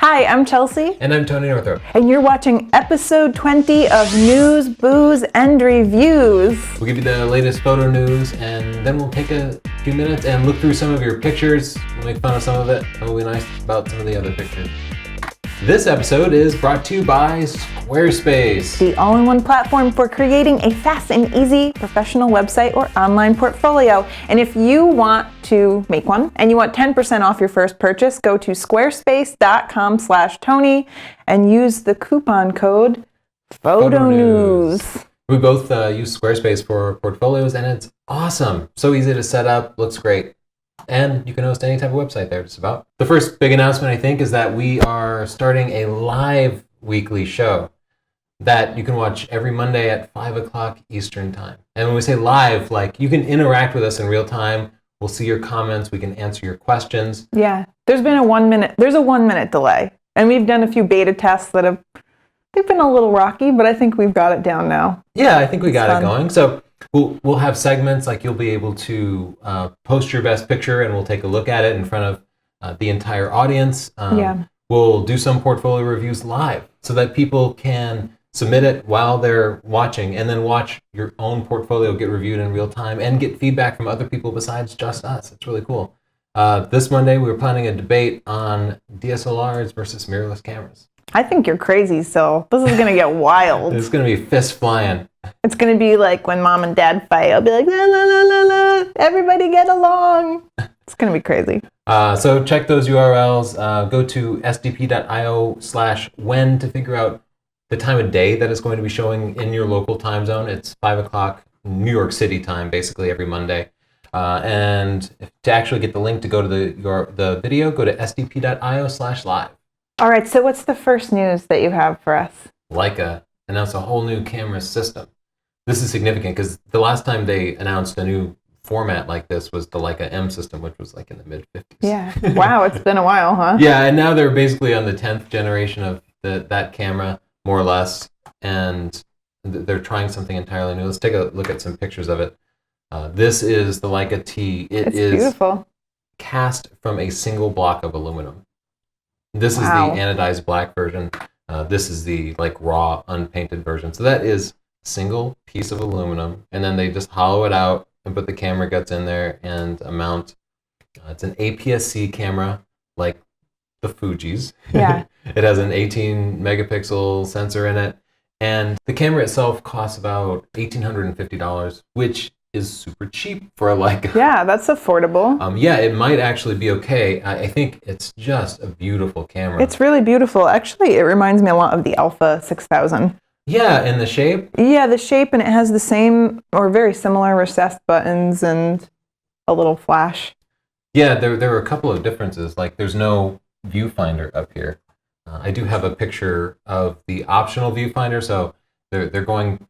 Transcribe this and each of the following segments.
Hi, I'm Chelsea. And I'm Tony Northrop. And you're watching episode 20 of News, Booze, and Reviews. We'll give you the latest photo news, and then we'll take a few minutes and look through some of your pictures. We'll make fun of some of it, and we'll be nice about some of the other pictures. This episode is brought to you by Squarespace, the all-in-one platform for creating a fast and easy professional website or online portfolio. And if you want to make one and you want 10% off your first purchase, go to squarespace.com/Tony and use the coupon code PHOTONEWS. We both use Squarespace for portfolios, and it's awesome. So easy to set up, looks great. And you can host any type of website there, just about. The first big announcement, I think, is that we are starting a live weekly show that you can watch every Monday at 5 o'clock Eastern time. And when we say live, like, you can interact with us in real time. We'll see your comments. We can answer your questions. Yeah. There's a 1 minute delay. And we've done a few beta tests that they've been a little rocky, but I think we've got it down now. Yeah, I think we got it going. So we'll have segments, like you'll be able to post your best picture, and we'll take a look at it in front of the entire audience. We'll do some portfolio reviews live so that people can submit it while they're watching, and then watch your own portfolio get reviewed in real time and get feedback from other people besides just us. It's really cool. This Monday, we were planning a debate on DSLRs versus mirrorless cameras. I think you're crazy, so this is going to get wild. It's going to be fist flying. It's going to be like when mom and dad fight. I'll be like, la, la, la, la, la. Everybody get along. It's going to be crazy. So check those URLs. Go to sdp.io/when to figure out the time of day that it's going to be showing in your local time zone. It's 5 o'clock New York City time, basically every Monday. And to actually get the link to go to the video, go to sdp.io/live. All right, so what's the first news that you have for us? Leica announced a whole new camera system. This is significant because the last time they announced a new format like this was the Leica M system, which was like in the mid-50s. Yeah. Wow, it's been a while, huh? Yeah, and now they're basically on the 10th generation of that camera, more or less, and they're trying something entirely new. Let's take a look at some pictures of it. This is the Leica T. It's beautiful. Cast from a single block of aluminum. This is the anodized black version. This is the raw unpainted version. So that is a single piece of aluminum, and then they just hollow it out and put the camera guts in there and a mount. It's an APS-C camera, like the Fuji's. Yeah. It has an 18 megapixel sensor in it, and the camera itself costs about $1,850, which is super cheap for a Leica. Yeah, that's affordable. Yeah, it might actually be okay. I think it's just a beautiful camera. It's really beautiful. Actually, it reminds me a lot of the Alpha 6000. Yeah, and the shape? Yeah, the shape, and it has the same or very similar recessed buttons and a little flash. Yeah, there are a couple of differences. Like, there's no viewfinder up here. I do have a picture of the optional viewfinder, so they're going...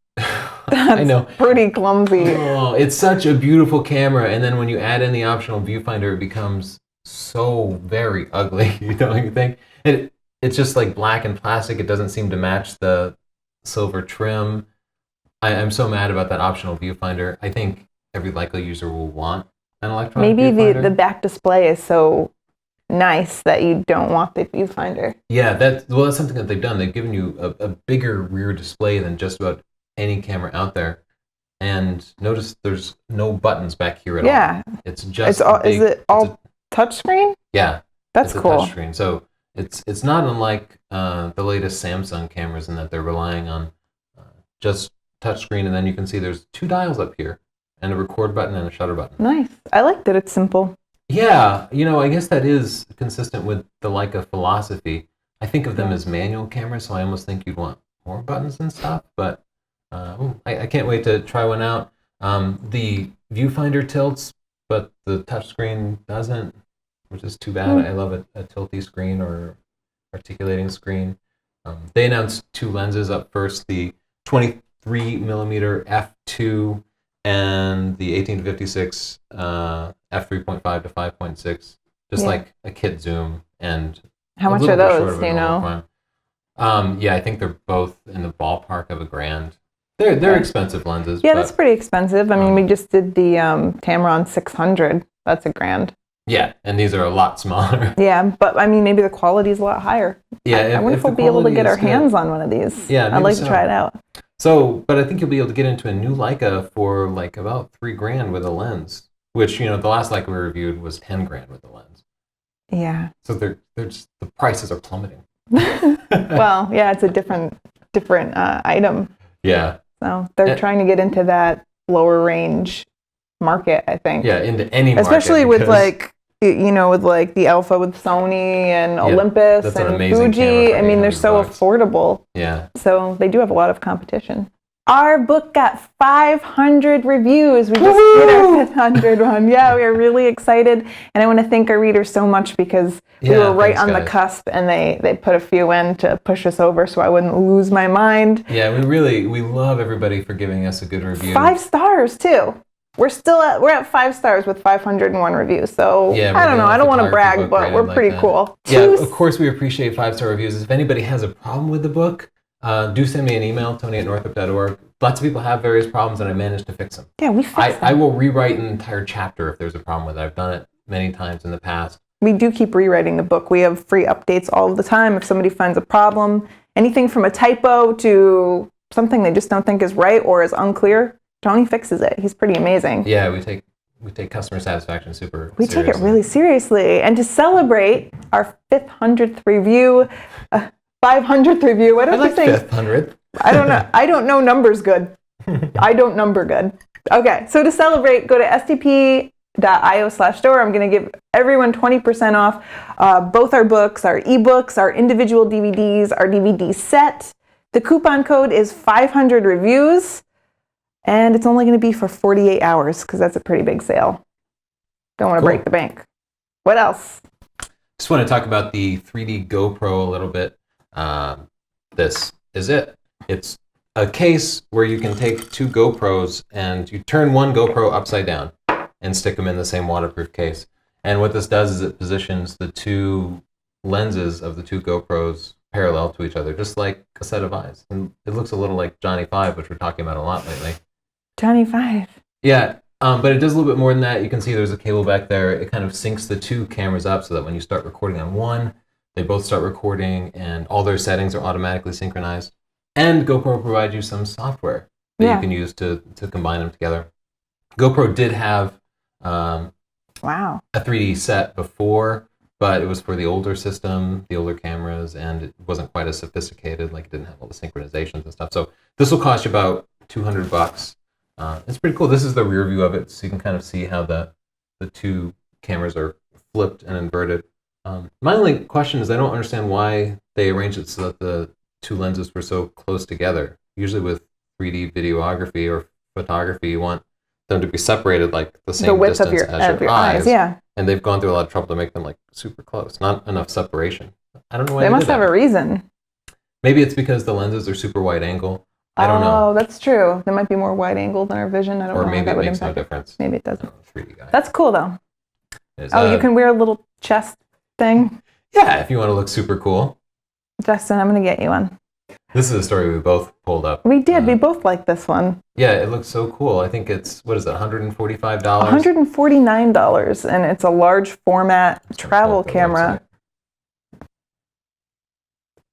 That's I know. Pretty clumsy. Oh, it's such a beautiful camera, and then when you add in the optional viewfinder, it becomes so very ugly. Don't you think? It's just like black and plastic. It doesn't seem to match the silver trim. I'm so mad about that optional viewfinder. I think every Leica user will want an electronic viewfinder. Maybe the back display is so nice that you don't want the viewfinder. Yeah, that's something that they've done. They've given you a bigger rear display than just about any camera out there, and notice there's no buttons back here at all. Yeah, it's just is it all touchscreen? Yeah, that's cool. Touchscreen. So it's not unlike the latest Samsung cameras in that they're relying on just touchscreen, and then you can see there's 2 dials up here and a record button and a shutter button. Nice. I like that it's simple. Yeah, I guess that is consistent with the Leica philosophy. I think of them as manual cameras, so I almost think you'd want more buttons and stuff, but I can't wait to try one out. The viewfinder tilts, but the touchscreen doesn't, which is too bad. I love a tilty screen or articulating screen. They announced 2 lenses up first, the 23mm f2 and the 18-56 f3.5 to 5.6, just like a kit zoom. And how much are those? Do you know? Yeah, I think they're both in the ballpark of $1,000. They're expensive lenses. Yeah, that's pretty expensive. I mean, we just did the Tamron 600. That's $1,000. Yeah, and these are a lot smaller. Yeah, but I mean, maybe the quality is a lot higher. Yeah, I wonder if we'll be able to get our hands on one of these. Yeah, I'd like to try it out. So, but I think you'll be able to get into a new Leica for like about $3,000 with a lens, which, the last Leica we reviewed was $10,000 with a lens. Yeah. So they're just, the prices are plummeting. Well, yeah, it's a different item. Yeah. So they're trying to get into that lower range market, I think. Yeah, into any market. Especially with like, with like the Alpha with Sony and Olympus and Fuji. I mean, they're so affordable. Yeah. So they do have a lot of competition. Our book got 500 reviews. We just hit our 500 one. Yeah, we are really excited. And I want to thank our readers so much because we were right on the cusp and they put a few in to push us over so I wouldn't lose my mind. Yeah, we love everybody for giving us a good review. 5 stars too. We're at 5 stars with 501 reviews. So yeah, I don't know. I don't want to brag, but we're pretty cool. Yeah, of course we appreciate 5-star reviews. If anybody has a problem with the book, do send me an email, tony@northup.org. Lots of people have various problems, and I managed to fix them. Yeah, we fixed them. I will rewrite an entire chapter if there's a problem with it. I've done it many times in the past. We do keep rewriting the book. We have free updates all the time. If somebody finds a problem, anything from a typo to something they just don't think is right or is unclear, Tony fixes it. He's pretty amazing. Yeah, we take customer satisfaction super seriously. We take it really seriously. And to celebrate our 500th review, what did I say? 500th. I don't know. I don't know numbers good. I don't number good. Okay, so to celebrate, go to stp.io/store. I'm going to give everyone 20% off both our books, our ebooks, our individual DVDs, our DVD set. The coupon code is 500 reviews, and it's only going to be for 48 hours because that's a pretty big sale. Don't want to break the bank. What else? Just want to talk about the 3D GoPro a little bit. This is it. It's a case where you can take 2 GoPros and you turn one GoPro upside down and stick them in the same waterproof case. And what this does is it positions the 2 lenses of the 2 GoPros parallel to each other, just like a set of eyes. And it looks a little like Johnny 5, which we're talking about a lot lately. Johnny 5. Yeah, but it does a little bit more than that. You can see there's a cable back there. It kind of syncs the 2 cameras up so that when you start recording on one, they both start recording and all their settings are automatically synchronized. And GoPro provides you some software that you can use to combine them together. GoPro did have a 3D set before, but it was for the older system, the older cameras, and it wasn't quite as sophisticated. Like, it didn't have all the synchronizations and stuff. So this will cost you about $200. It's pretty cool. This is the rear view of it, so you can kind of see how the 2 cameras are flipped and inverted. My only question is I don't understand why they arranged it so that the 2 lenses were so close together. Usually with 3D videography or photography, you want them to be separated like the same distance as your eyes. Yeah. And they've gone through a lot of trouble to make them like super close. Not enough separation. I don't know why they must have a reason. Maybe it's because the lenses are super wide angle. I don't know. Oh, that's true. They might be more wide angle than our vision. I don't know. Or maybe that it would makes no impact difference. Maybe it doesn't. 3D guy. That's cool though. You can wear a little chest thing. Yeah, if you want to look super cool. Justin, I'm going to get you one. This is a story we both pulled up. We did. We both like this one. Yeah, it looks so cool. I think it's, what is it, $145? $149, and it's a large format travel camera.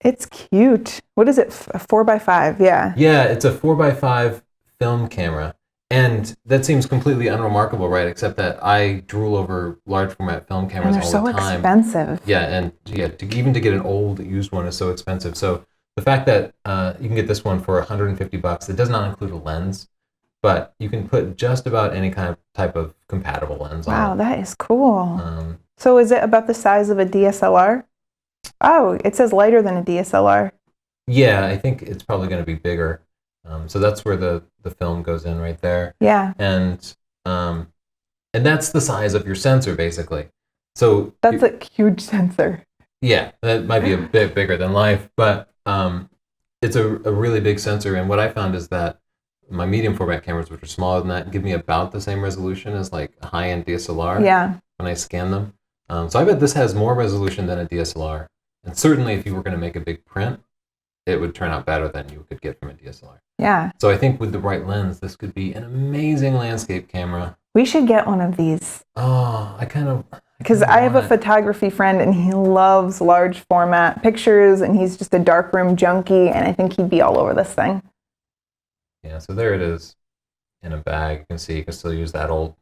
It's cute. What is it? A 4x5, yeah. Yeah, it's a 4x5 film camera. And that seems completely unremarkable, right? Except that I drool over large format film cameras all the time. They're so expensive. Yeah, and even to get an old used one is so expensive. So the fact that you can get this one for $150, it does not include a lens, but you can put just about any kind of type of compatible lens on it. Wow, that is cool. So is it about the size of a DSLR? Oh, it says lighter than a DSLR. Yeah, I think it's probably going to be bigger. So that's where the film goes in right there. Yeah. And that's the size of your sensor, basically. So that's a huge sensor. Yeah, that might be a bit bigger than life, but it's a really big sensor. And what I found is that my medium format cameras, which are smaller than that, give me about the same resolution as like a high-end DSLR. Yeah. When I scan them. So I bet this has more resolution than a DSLR. And certainly if you were going to make a big print, it would turn out better than you could get from a DSLR. Yeah. So I think with the right lens, this could be an amazing landscape camera. We should get one of these. Oh, I Because I have a photography friend and he loves large format pictures and he's just a darkroom junkie and I think he'd be all over this thing. Yeah, so there it is in a bag. You can see you can still use that old,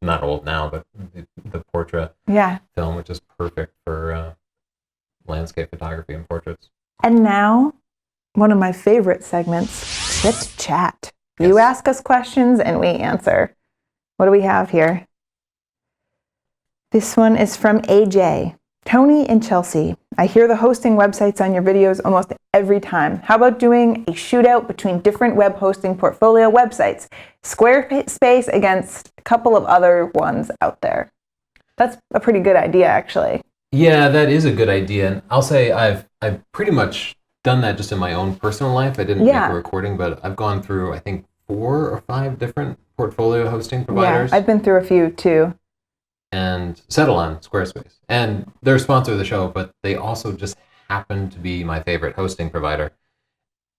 not old now, but the Portra film, which is perfect for landscape photography and portraits. And now, one of my favorite segments, Chit Chat. Yes. You ask us questions and we answer. What do we have here? This one is from AJ. Tony and Chelsea, I hear the hosting websites on your videos almost every time. How about doing a shootout between different web hosting portfolio websites? Squarespace against a couple of other ones out there. That's a pretty good idea, actually. Yeah, that is a good idea. And I'll say I've pretty much done that just in my own personal life. I didn't make a recording, but I've gone through, I think, 4 or 5 different portfolio hosting providers. Yeah, I've been through a few too. And settle on Squarespace. And they're a sponsor of the show, but they also just happen to be my favorite hosting provider.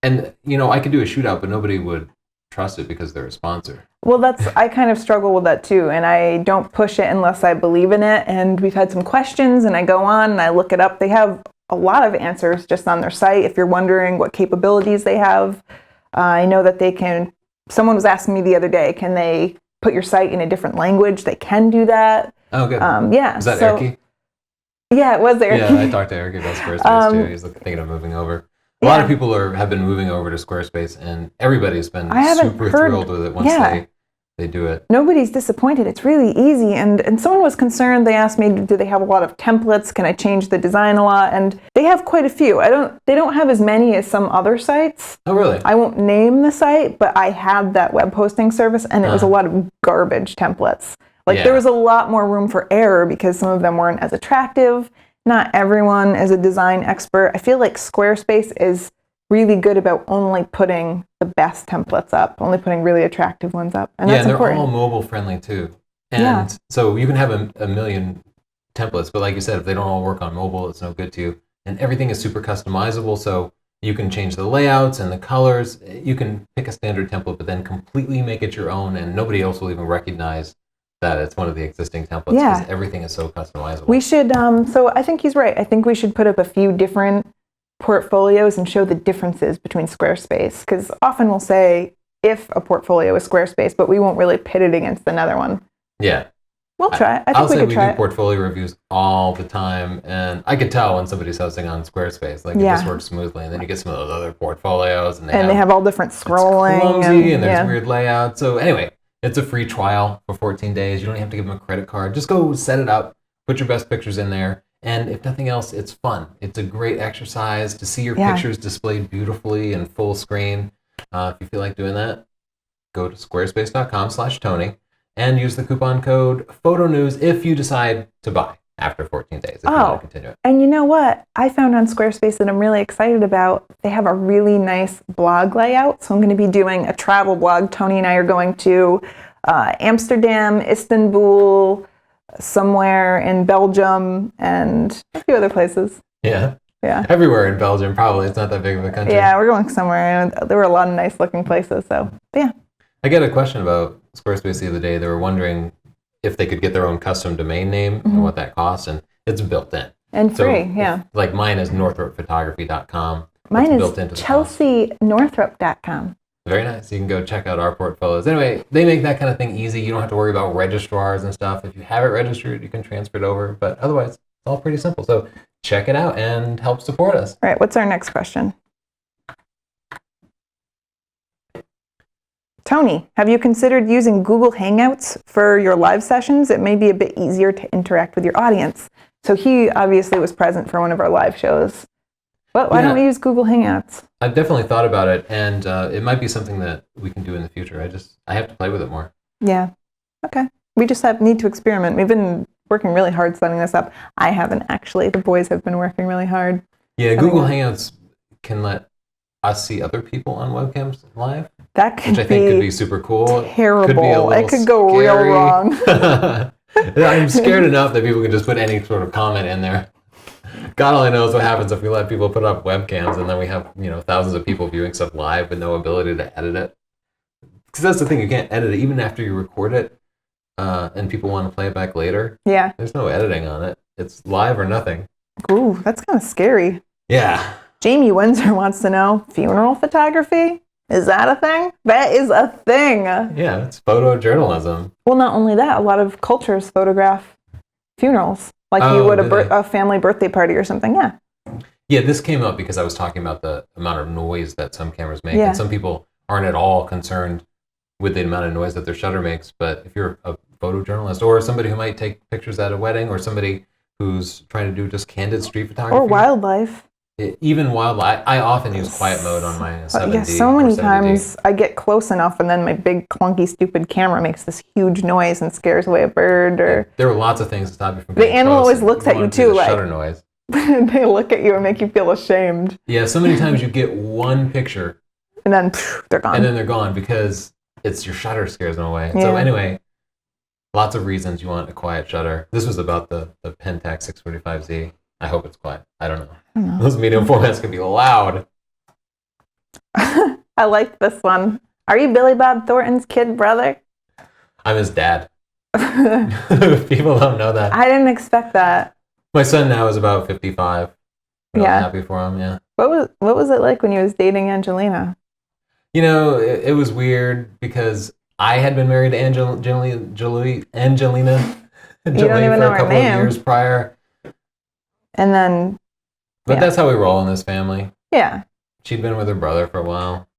And, I could do a shootout, but nobody would trust it because they're a sponsor. Well, I kind of struggle with that too, and I don't push it unless I believe in it. And we've had some questions, and I go on and I look it up. They have a lot of answers just on their site. If you're wondering what capabilities they have, I know that they can. Someone was asking me the other day, can they put your site in a different language? They can do that. Oh, good. Yeah. Was that Eric? Yeah, it was Eric. Yeah, I talked to Eric about Squarespace too. He's thinking of moving over. A lot of people have been moving over to Squarespace, and everybody's been super thrilled with it once they do it. Nobody's disappointed. It's really easy. And someone was concerned. They asked me, do they have a lot of templates? Can I change the design a lot? And they have quite a few. They don't have as many as some other sites. Oh, really? I won't name the site, but I had that web hosting service, and it was a lot of garbage templates. There was a lot more room for error because some of them weren't as attractive. Not everyone is a design expert. I feel like Squarespace is really good about only putting the best templates up, only putting really attractive ones up. And that's important. They're all mobile friendly too. And so you can have a million templates, but like you said, if they don't all work on mobile, it's no good to you. And everything is super customizable, so you can change the layouts and the colors. You can pick a standard template, but then completely make it your own, and nobody else will even recognize that it's one of the existing templates because everything is so customizable. We should, so I think he's right. I think we should put up a few different portfolios and show the differences between Squarespace, because often we'll say if a portfolio is Squarespace, but we won't really pit it against another one. Yeah. We'll try. I think we could try. I'll say we do portfolio reviews all the time, and I could tell when somebody's hosting on Squarespace. It just works smoothly, and then you get some of those other portfolios, and they have all different scrolling. It's clumsy, and there's weird layouts. So anyway, it's a free trial for 14 days. You don't have to give them a credit card. Just go set it up, put your best pictures in there, and if nothing else, it's fun. It's a great exercise to see your pictures displayed beautifully and full screen. If you feel like doing that, go to squarespace.com/Tony and use the coupon code PHOTONEWS if you decide to buy after 14 days. If you want to continue it. And you know what? I found on Squarespace that I'm really excited about. They have a really nice blog layout. So I'm going to be doing a travel blog. Tony and I are going to Amsterdam, Istanbul, somewhere in Belgium, and a few other places. Yeah. Everywhere in Belgium, probably. It's not that big of a country. Yeah, we're going somewhere, and there were a lot of nice looking places. So, yeah. I got a question about Squarespace the other day. They were wondering if they could get their own custom domain name and what that costs, and it's built in. And free, Like mine is northropphotography.com. Mine is chelseanorthrop.com. Very nice. You can go check out our portfolios. Anyway, they make that kind of thing easy. You don't have to worry about registrars and stuff. If you have it registered, you can transfer it over. But otherwise, it's all pretty simple. So check it out and help support us. All right. What's our next question? Tony, have you considered using Google Hangouts for your live sessions? It may be a bit easier to interact with your audience. So he obviously was present for one of our live shows. Well, why don't we use Google Hangouts? I've definitely thought about it, and it might be something that we can do in the future. I have to play with it more. Yeah. Okay. We just need to experiment. We've been working really hard setting this up. I haven't actually. The boys have been working really hard. Yeah, Google Hangouts can let us see other people on webcams live. That could which I think could be super cool. Terrible. It could go scary. Real wrong. I'm scared enough that people can just put any sort of comment in there. God only knows what happens if we let people put up webcams and then we have, thousands of people viewing stuff live with no ability to edit it. Because that's the thing, you can't edit it even after you record it. and people want to play it back later, Yeah. there's no editing on it. It's live or nothing. Ooh, that's kind of scary. Yeah. Jamie Windsor wants to know, funeral photography? Is that a thing? That is a thing. Yeah, it's photojournalism. Well, not only that, a lot of cultures photograph funerals. Like you would a family birthday party or something, yeah. Yeah, this came up because I was talking about the amount of noise that some cameras make. Yeah. And some people aren't at all concerned with the amount of noise that their shutter makes. But if you're a photojournalist or somebody who might take pictures at a wedding or somebody who's trying to do just candid street photography. Or wildlife. Even wildlife. I often use quiet mode on my 7D. Yeah, so many 70D. times I get close enough and then my big clunky stupid camera makes this huge noise and scares away a bird or... There are lots of things to stop you from The getting animal close, always looks at you too, like... shutter noise. They look at you and make you feel ashamed. Yeah, so many times you get one picture and then they're gone. And then they're gone because it's your shutter scares them away. Yeah. So anyway, lots of reasons you want a quiet shutter. This was about the Pentax 645Z. I hope it's quiet. I don't know. Those medium formats can be loud. I like this one. Are you Billy Bob Thornton's kid brother? I'm his dad. People don't know that. I didn't expect that. My son now is about 55. I'm happy for him, yeah. What was it like when you was dating Angelina? You know, it was weird because I had been married to Angelina Jolie for a couple of years prior. And then... But that's how we roll in this family. Yeah. She'd been with her brother for a while.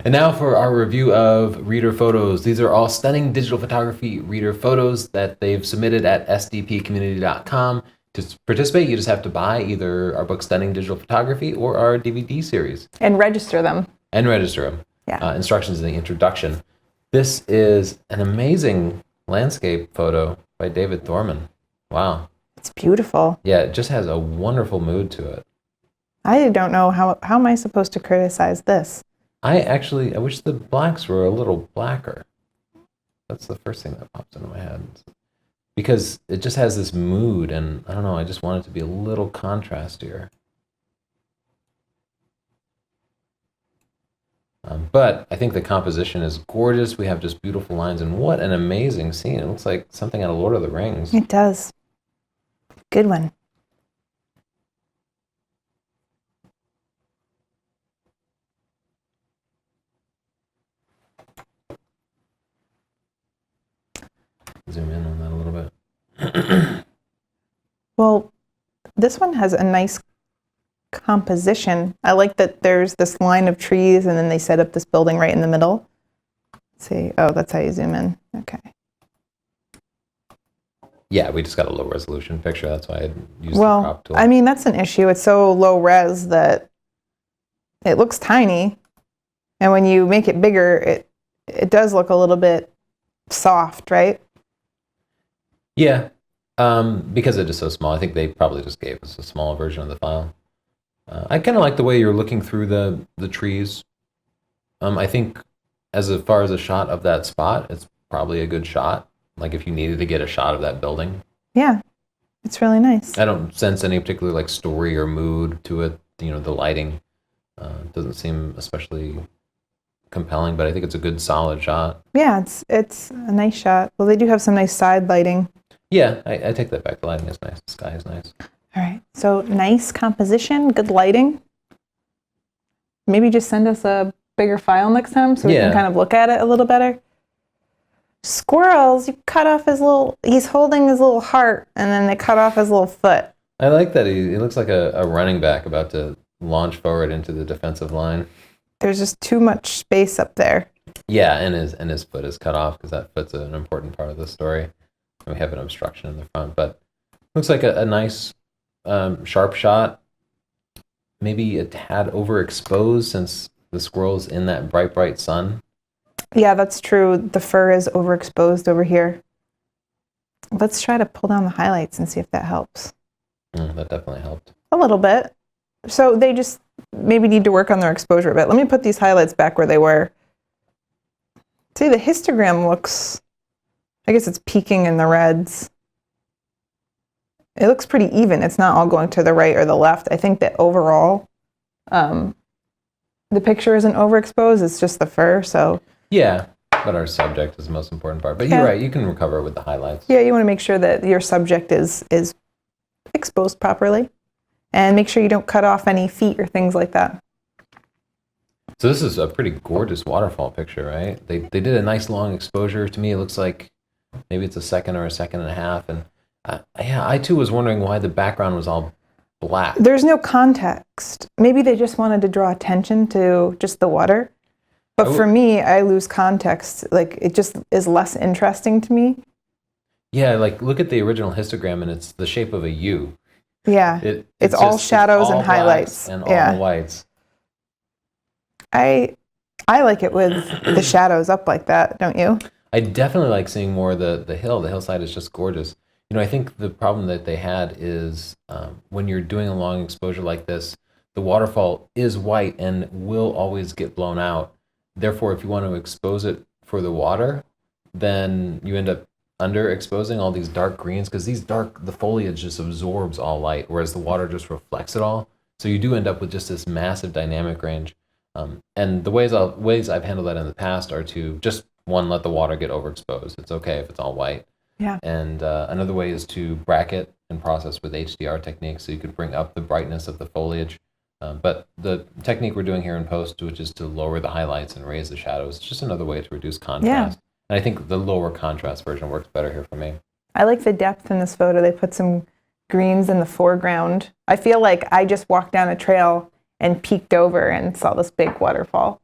And now for our review of reader photos. These are all stunning digital photography reader photos that they've submitted at sdpcommunity.com. To participate, you just have to buy either our book, Stunning Digital Photography, or our DVD series. And register them. Yeah. Instructions in the introduction. This is an amazing landscape photo by David Thorman. Wow. It's beautiful. Yeah, it just has a wonderful mood to it. I don't know how am I supposed to criticize this? I wish the blacks were a little blacker. That's the first thing that pops into my head. Because it just has this mood, and I don't know, I just want it to be a little contrastier. But I think the composition is gorgeous. We have just beautiful lines, and what an amazing scene. It looks like something out of Lord of the Rings. It does. Good one. Zoom in on that a little bit. Well, this one has a nice composition. I like that there's this line of trees and then they set up this building right in the middle. Let's see, oh, that's how you zoom in. Okay. Yeah, we just got a low resolution picture. That's why I used the crop tool. I mean, that's an issue. It's so low res that it looks tiny. And when you make it bigger, it does look a little bit soft, right? Yeah, because it is so small. I think they probably just gave us a small version of the file. I kind of like the way you're looking through the trees. I think as far as a shot of that spot, it's probably a good shot. Like if you needed to get a shot of that building. Yeah, it's really nice. I don't sense any particular like story or mood to it. You know, the lighting doesn't seem especially compelling, but I think it's a good solid shot. Yeah, it's a nice shot. Well, they do have some nice side lighting. Yeah, I take that back. The lighting is nice. The sky is nice. All right, so nice composition, good lighting. Maybe just send us a bigger file next time so we can kind of look at it a little better. Squirrels, you cut off he's holding his little heart and then they cut off his little foot. I like that he looks like a running back about to launch forward into the defensive line. There's just too much space up there. Yeah, and his foot is cut off because that foot's an important part of the story. And we have an obstruction in the front, but looks like a nice sharp shot. Maybe a tad overexposed since the squirrel's in that bright sun. Yeah, that's true. The fur is overexposed over here. Let's try to pull down the highlights and see if that helps. That definitely helped. A little bit. So they just maybe need to work on their exposure a bit. Let me put these highlights back where they were. See, the histogram looks, I guess it's peaking in the reds. It looks pretty even. It's not all going to the right or the left. I think that overall, the picture isn't overexposed. It's just the fur, so. Yeah, But our subject is the most important part. But Yeah. you're right, you can recover it with the highlights. Yeah, you want to make sure that your subject is exposed properly, and make sure you don't cut off any feet or things like that. So this is a pretty gorgeous waterfall picture, right? They did a nice long exposure. To me, it looks like maybe it's a second or a second and a half. And yeah, I too was wondering why the background was all black. There's no context. Maybe they just wanted to draw attention to just the water. But for me, I lose context. Like, it just is less interesting to me. Yeah, like look at the original histogram and it's the shape of a U. Yeah. It's all shadows and highlights. And all whites. I like it with the shadows up like that, don't you? I definitely like seeing more of the hill. The hillside is just gorgeous. You know, I think the problem that they had is when you're doing a long exposure like this, the waterfall is white and will always get blown out. Therefore, if you want to expose it for the water, then you end up underexposing all these dark greens because the foliage just absorbs all light, whereas the water just reflects it all. So you do end up with just this massive dynamic range. And the ways I've handled that in the past are to just, one, let the water get overexposed. It's okay if it's all white. Yeah. And another way is to bracket and process with HDR techniques, so you could bring up the brightness of the foliage. But the technique we're doing here in post, which is to lower the highlights and raise the shadows, is just another way to reduce contrast. And I think the lower contrast version works better here for me. I like the depth in this photo. They put some greens in the foreground. I feel like I just walked down a trail and peeked over and saw this big waterfall.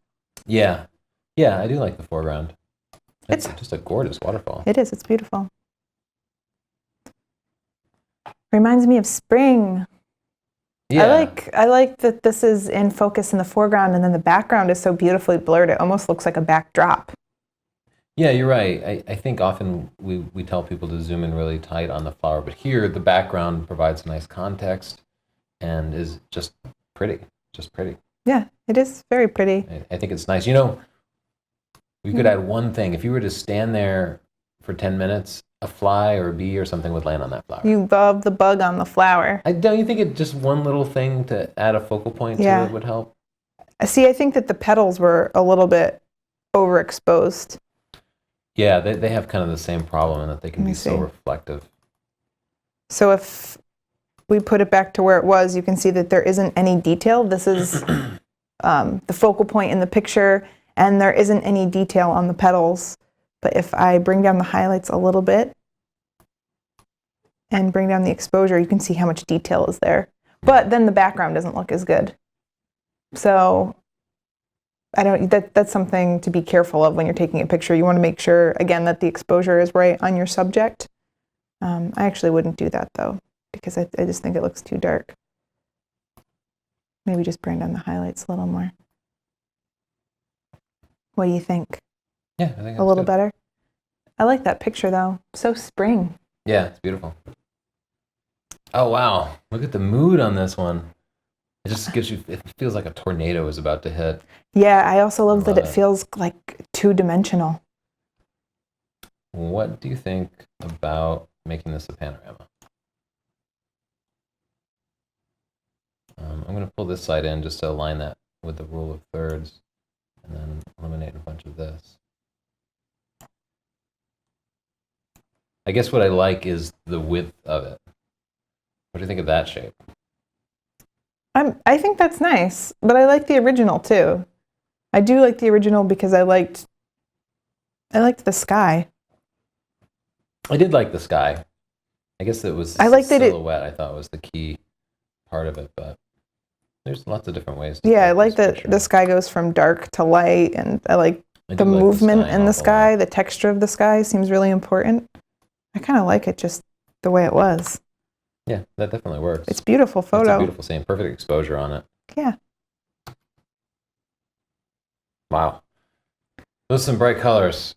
Yeah. Yeah, I do like the foreground. It's just a gorgeous waterfall. It is. It's beautiful. Reminds me of spring. Yeah. I like that this is in focus in the foreground, and then the background is so beautifully blurred. It almost looks like a backdrop. Yeah, you're right. I think often we tell people to zoom in really tight on the flower, but here the background provides a nice context and is just pretty. Just pretty. Yeah, it is very pretty. I think it's nice. You know, we could add one thing. If you were to stand there for 10 minutes, a fly or a bee or something would land on that flower. You love the bug on the flower. Don't you think just one little thing to add a focal point to it would help? See, I think that the petals were a little bit overexposed. Yeah, they have kind of the same problem in that they can be so reflective. So if we put it back to where it was, you can see that there isn't any detail. This is the focal point in the picture, and there isn't any detail on the petals. But if I bring down the highlights a little bit and bring down the exposure, you can see how much detail is there. But then the background doesn't look as good. So that's something to be careful of when you're taking a picture. You want to make sure, again, that the exposure is right on your subject. I actually wouldn't do that, though, because I just think it looks too dark. Maybe just bring down the highlights a little more. What do you think? Yeah, I think that's a little good. better. I like that picture, though. So spring. Yeah, it's beautiful. Oh, wow. Look at the mood on this one. It just gives you, it feels like a tornado is about to hit. Yeah, I also love that it feels like two-dimensional. What do you think about making this a panorama? I'm going to pull this side in just to align that with the rule of thirds, and then eliminate a bunch of this. I guess what I like is the width of it. What do you think of that shape? I think that's nice, but I like the original too. I do like the original because I liked the sky. I did like the sky. I guess it was I like that silhouette. I thought was the key part of it, but there's lots of different ways. Yeah, I like that the sky goes from dark to light, and I like the movement in the sky. The texture of the sky seems really important. I kind of like it just the way it was. Yeah, that definitely works. It's a beautiful photo. It's a beautiful scene. Perfect exposure on it. Yeah. Wow. Those are some bright colors.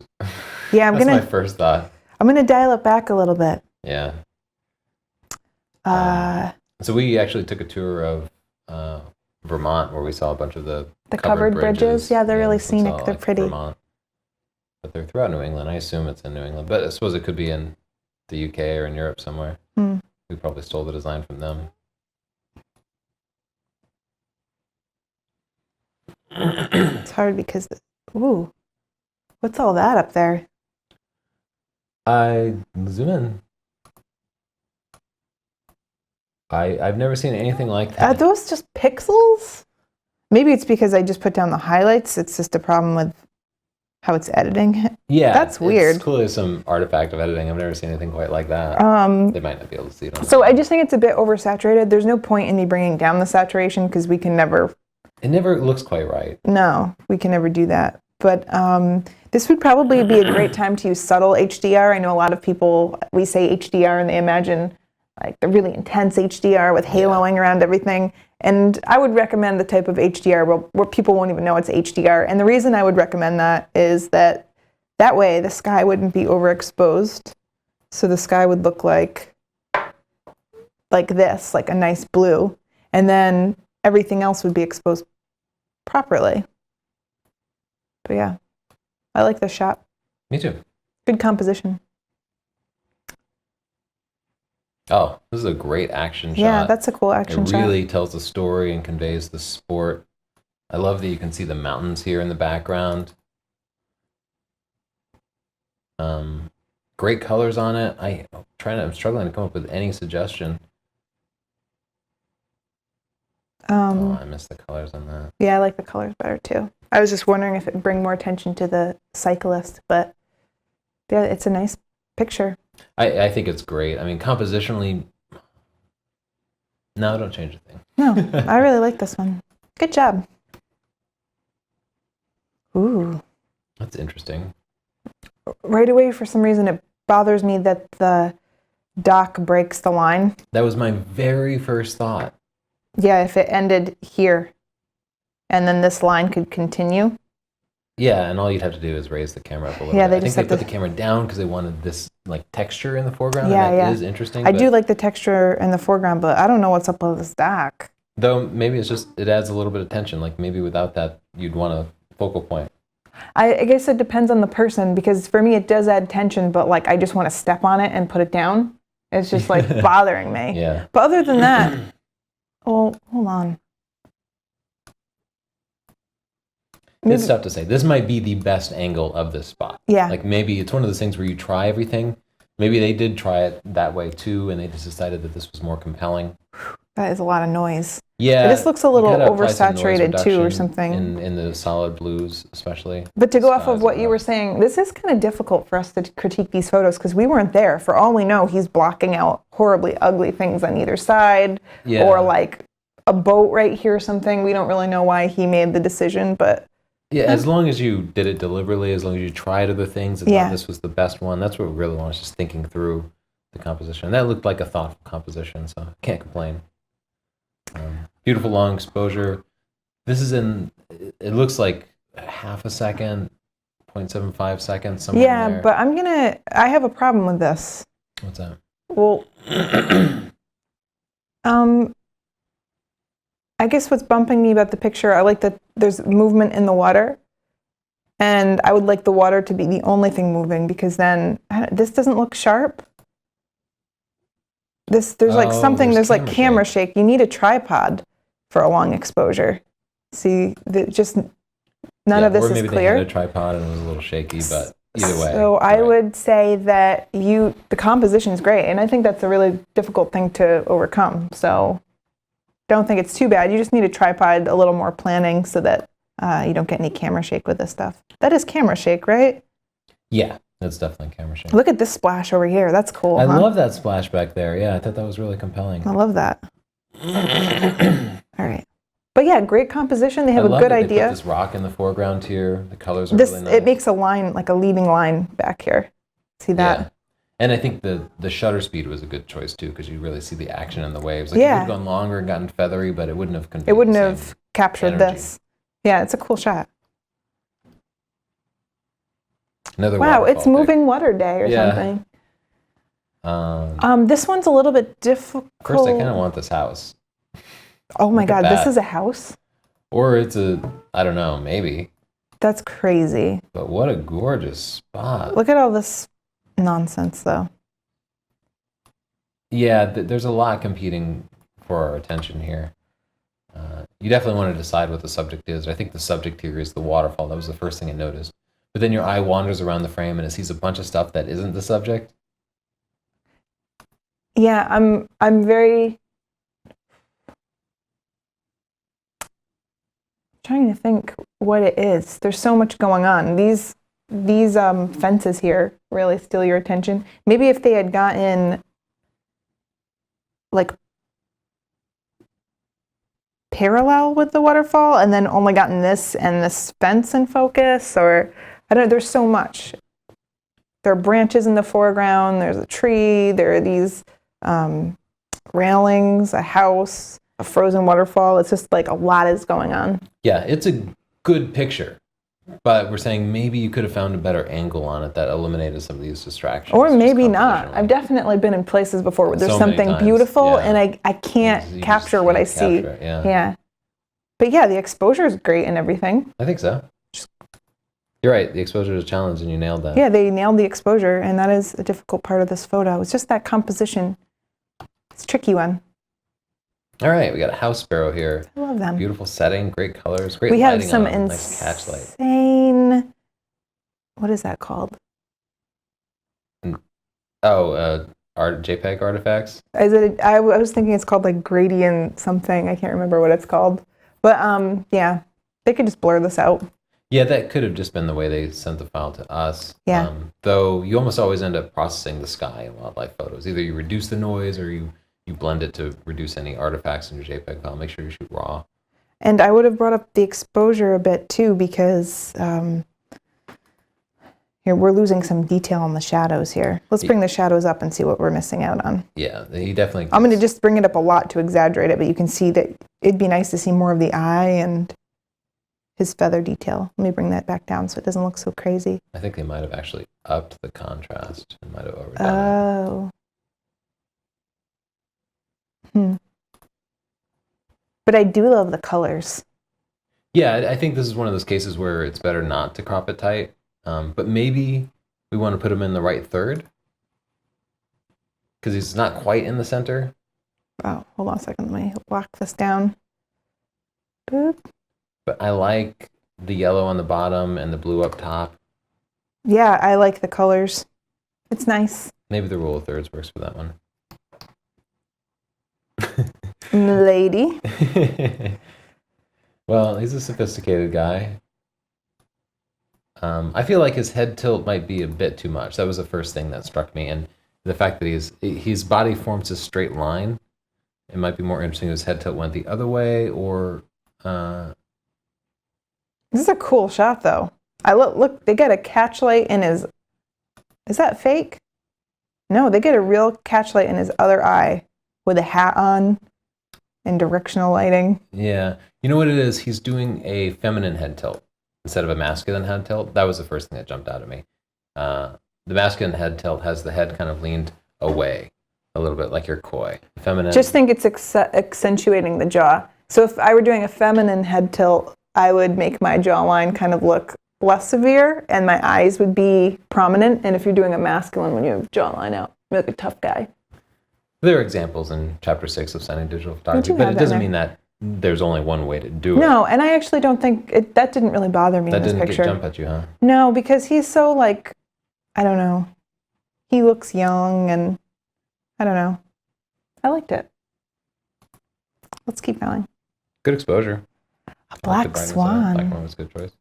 Yeah, That's my first thought. I'm gonna dial it back a little bit. Yeah. So we actually took a tour of Vermont, where we saw a bunch of the covered bridges. Yeah, they're really scenic. They're pretty. Vermont. But they're throughout New England. I assume it's in New England, but I suppose it could be in the UK or in Europe somewhere. We probably stole the design from them. It's hard because, ooh, What's all that up there? I zoom in. I've never seen anything like Are that. those just pixels? Maybe it's because I just put down the highlights. It's just a problem with how it's editing. Yeah, That's weird. It's clearly some artifact of editing. I've never seen anything quite like that. They might not be able to see it on So that. I just think it's a bit oversaturated. There's no point in me bringing down the saturation because we can never. It never looks quite right. No, we can never do that. But this would probably be a great time to use subtle HDR. I know a lot of people, we say HDR and they imagine like the really intense HDR with haloing around everything. And I would recommend the type of HDR where people won't even know it's HDR. And the reason I would recommend that is that way the sky wouldn't be overexposed. So the sky would look like this, like a nice blue. And then everything else would be exposed properly. But yeah, I like this shot. Me too. Good composition. Oh, this is a great action shot. Yeah, that's a cool action shot. It really tells the story and conveys the sport. I love that you can see the mountains here in the background. Great colors on it. I'm struggling to come up with any suggestion. I missed the colors on that. Yeah, I like the colors better too. I was just wondering if it would bring more attention to the cyclist, but yeah, it's a nice picture. I think it's great. I mean, compositionally, no, don't change a thing. No, I really like this one. Good job. Ooh. That's interesting. Right away, for some reason, it bothers me that the dock breaks the line. That was my very first thought. Yeah, if it ended here and then this line could continue. Yeah, and all you'd have to do is raise the camera up a little Yeah, bit. they I think just they have put the camera down because they wanted this like texture in the foreground. Yeah, and that yeah. is interesting. I do like the texture in the foreground, but I don't know what's up with this dock. Though maybe it's just, it adds a little bit of tension. Like maybe without that, you'd want a focal point. I guess it depends on the person, because for me it does add tension, but like I just want to step on it and put it down. It's just like bothering me. Yeah. But other than that, oh, hold on. Maybe, It's tough to say. This might be the best angle of this spot. yeah. Like maybe it's one of those things where you try everything. Maybe they did try it that way too, and they just decided that this was more compelling. That is a lot of noise. Yeah. This looks a little you gotta apply some noise oversaturated too, or reduction something. In the solid blues, especially. But to go off Skies of what and you were stuff. saying, this is kind of difficult for us to critique these photos because we weren't there. For all we know, he's blocking out horribly ugly things on either side, Yeah. or like a boat right here or something. We don't really know why he made the decision, but Yeah, as long as you did it deliberately, as long as you tried other things and Yeah. thought this was the best one, that's what we really want, is just thinking through the composition. And that looked like a thoughtful composition, so can't complain. Beautiful long exposure. This is it looks like half a second, 0.75 seconds, somewhere in yeah, there. but I have a problem with this. What's that? Well, I guess what's bumping me about the picture, I like that there's movement in the water, and I would like the water to be the only thing moving, because then this doesn't look sharp. There's like something, there's like camera shake. You need a tripod for a long exposure. See, just none of this or is maybe clear. they had a tripod and it was a little shaky, but either way. So I right. would say that the composition is great, and I think that's a really difficult thing to overcome. So don't think it's too bad. You just need a tripod, a little more planning, so that you don't get any camera shake with this stuff. That is camera shake, right? Yeah, that's definitely camera shake. Look at this splash over here. That's cool. I huh? love that splash back there. Yeah, I thought that was really compelling. I love that. All right. But yeah, great composition. They have I a love good that idea. They put this rock in the foreground here. The colors are really nice. It makes a line, like a leading line back here. See that? Yeah. And I think the shutter speed was a good choice too, because you really see the action in the waves. Like Yeah. it would have gone longer and gotten feathery, but it wouldn't have conveyed It wouldn't the have same captured energy. this. Yeah, it's a cool shot. Another Wow, it's waterfall pic. moving water day or Yeah. something. This one's a little bit difficult. First, I kind of want this house. Oh my Look at God, this that. is a house? Or it's I don't know, maybe. That's crazy. But what a gorgeous spot. Look at all this nonsense, though. Yeah, there's a lot competing for our attention here. You definitely want to decide what the subject is. I think the subject here is the waterfall. That was the first thing I noticed. but then your eye wanders around the frame and it sees a bunch of stuff that isn't the subject. Yeah, I'm very trying to think what it is. There's so much going on. These fences here really steal your attention. Maybe if they had gotten like parallel with the waterfall and then only gotten this and this fence in focus, or I don't know, there's so much. There are branches in the foreground, there's a tree, there are these railings, a house, a frozen waterfall. It's just like a lot is going on. Yeah, it's a good picture, but we're saying maybe you could have found a better angle on it that eliminated some of these distractions. Or maybe not. I've definitely been in places before where there's So something many times, beautiful yeah. and I can't You capture just what I can't see. capture it, yeah. Yeah. But yeah, the exposure is great and everything. I think so. You're right. The exposure is a challenge, and you nailed that. Yeah, they nailed the exposure, and that is a difficult part of this photo. It's just that composition. It's a tricky one. All right, we got a house sparrow here. I love them. Beautiful setting, great colors, great We have lighting some on them, nice catch light. insane. What is that called? Oh, JPEG artifacts. Is it? I was thinking it's called like gradient something. I can't remember what it's called. But yeah, they could just blur this out. Yeah, that could have just been the way they sent the file to us. Yeah. Though you almost always end up processing the sky in wildlife photos. Either you reduce the noise or you blend it to reduce any artifacts in your JPEG file. Make sure you shoot raw. And I would have brought up the exposure a bit too, because here we're losing some detail on the shadows here. Let's bring the shadows up and see what we're missing out on. Yeah, he definitely. I'm going to just bring it up a lot to exaggerate it, but you can see that it'd be nice to see more of the eye and his feather detail. Let me bring that back down so it doesn't look so crazy. I think they might have actually upped the contrast and might have overdone it. But I do love the colors. Yeah, I think this is one of those cases where it's better not to crop it tight. But maybe we want to put him in the right third because he's not quite in the center. Oh, hold on a second. Let me lock this down. Boop. But I like the yellow on the bottom and the blue up top. Yeah, I like the colors. It's nice. Maybe the rule of thirds works for that one. Lady. Well, he's a sophisticated guy. I feel like his head tilt might be a bit too much. That was the first thing that struck me. And the fact that his body forms a straight line, it might be more interesting if his head tilt went the other way or... This is a cool shot, though. Look, they get a catch light in his... Is that fake? No, they get a real catch light in his other eye with a hat on and directional lighting. Yeah. You know what it is? He's doing a feminine head tilt instead of a masculine head tilt. That was the first thing that jumped out at me. The masculine head tilt has the head kind of leaned away a little bit, like you're coy. Feminine. Just think it's accentuating the jaw. So if I were doing a feminine head tilt, I would make my jawline kind of look less severe and my eyes would be prominent. And if you're doing a masculine when you have jawline out, you're like a tough guy. There are examples in chapter 6 of Signing Digital Photography, but it doesn't mean that there's only one way to do it. No, and I actually don't think that didn't really bother me in this picture. That didn't jump at you, huh? No, because he's so like, I don't know. He looks young and I don't know. I liked it. Let's keep going. Good exposure. A black swan. Black swan was a good choice.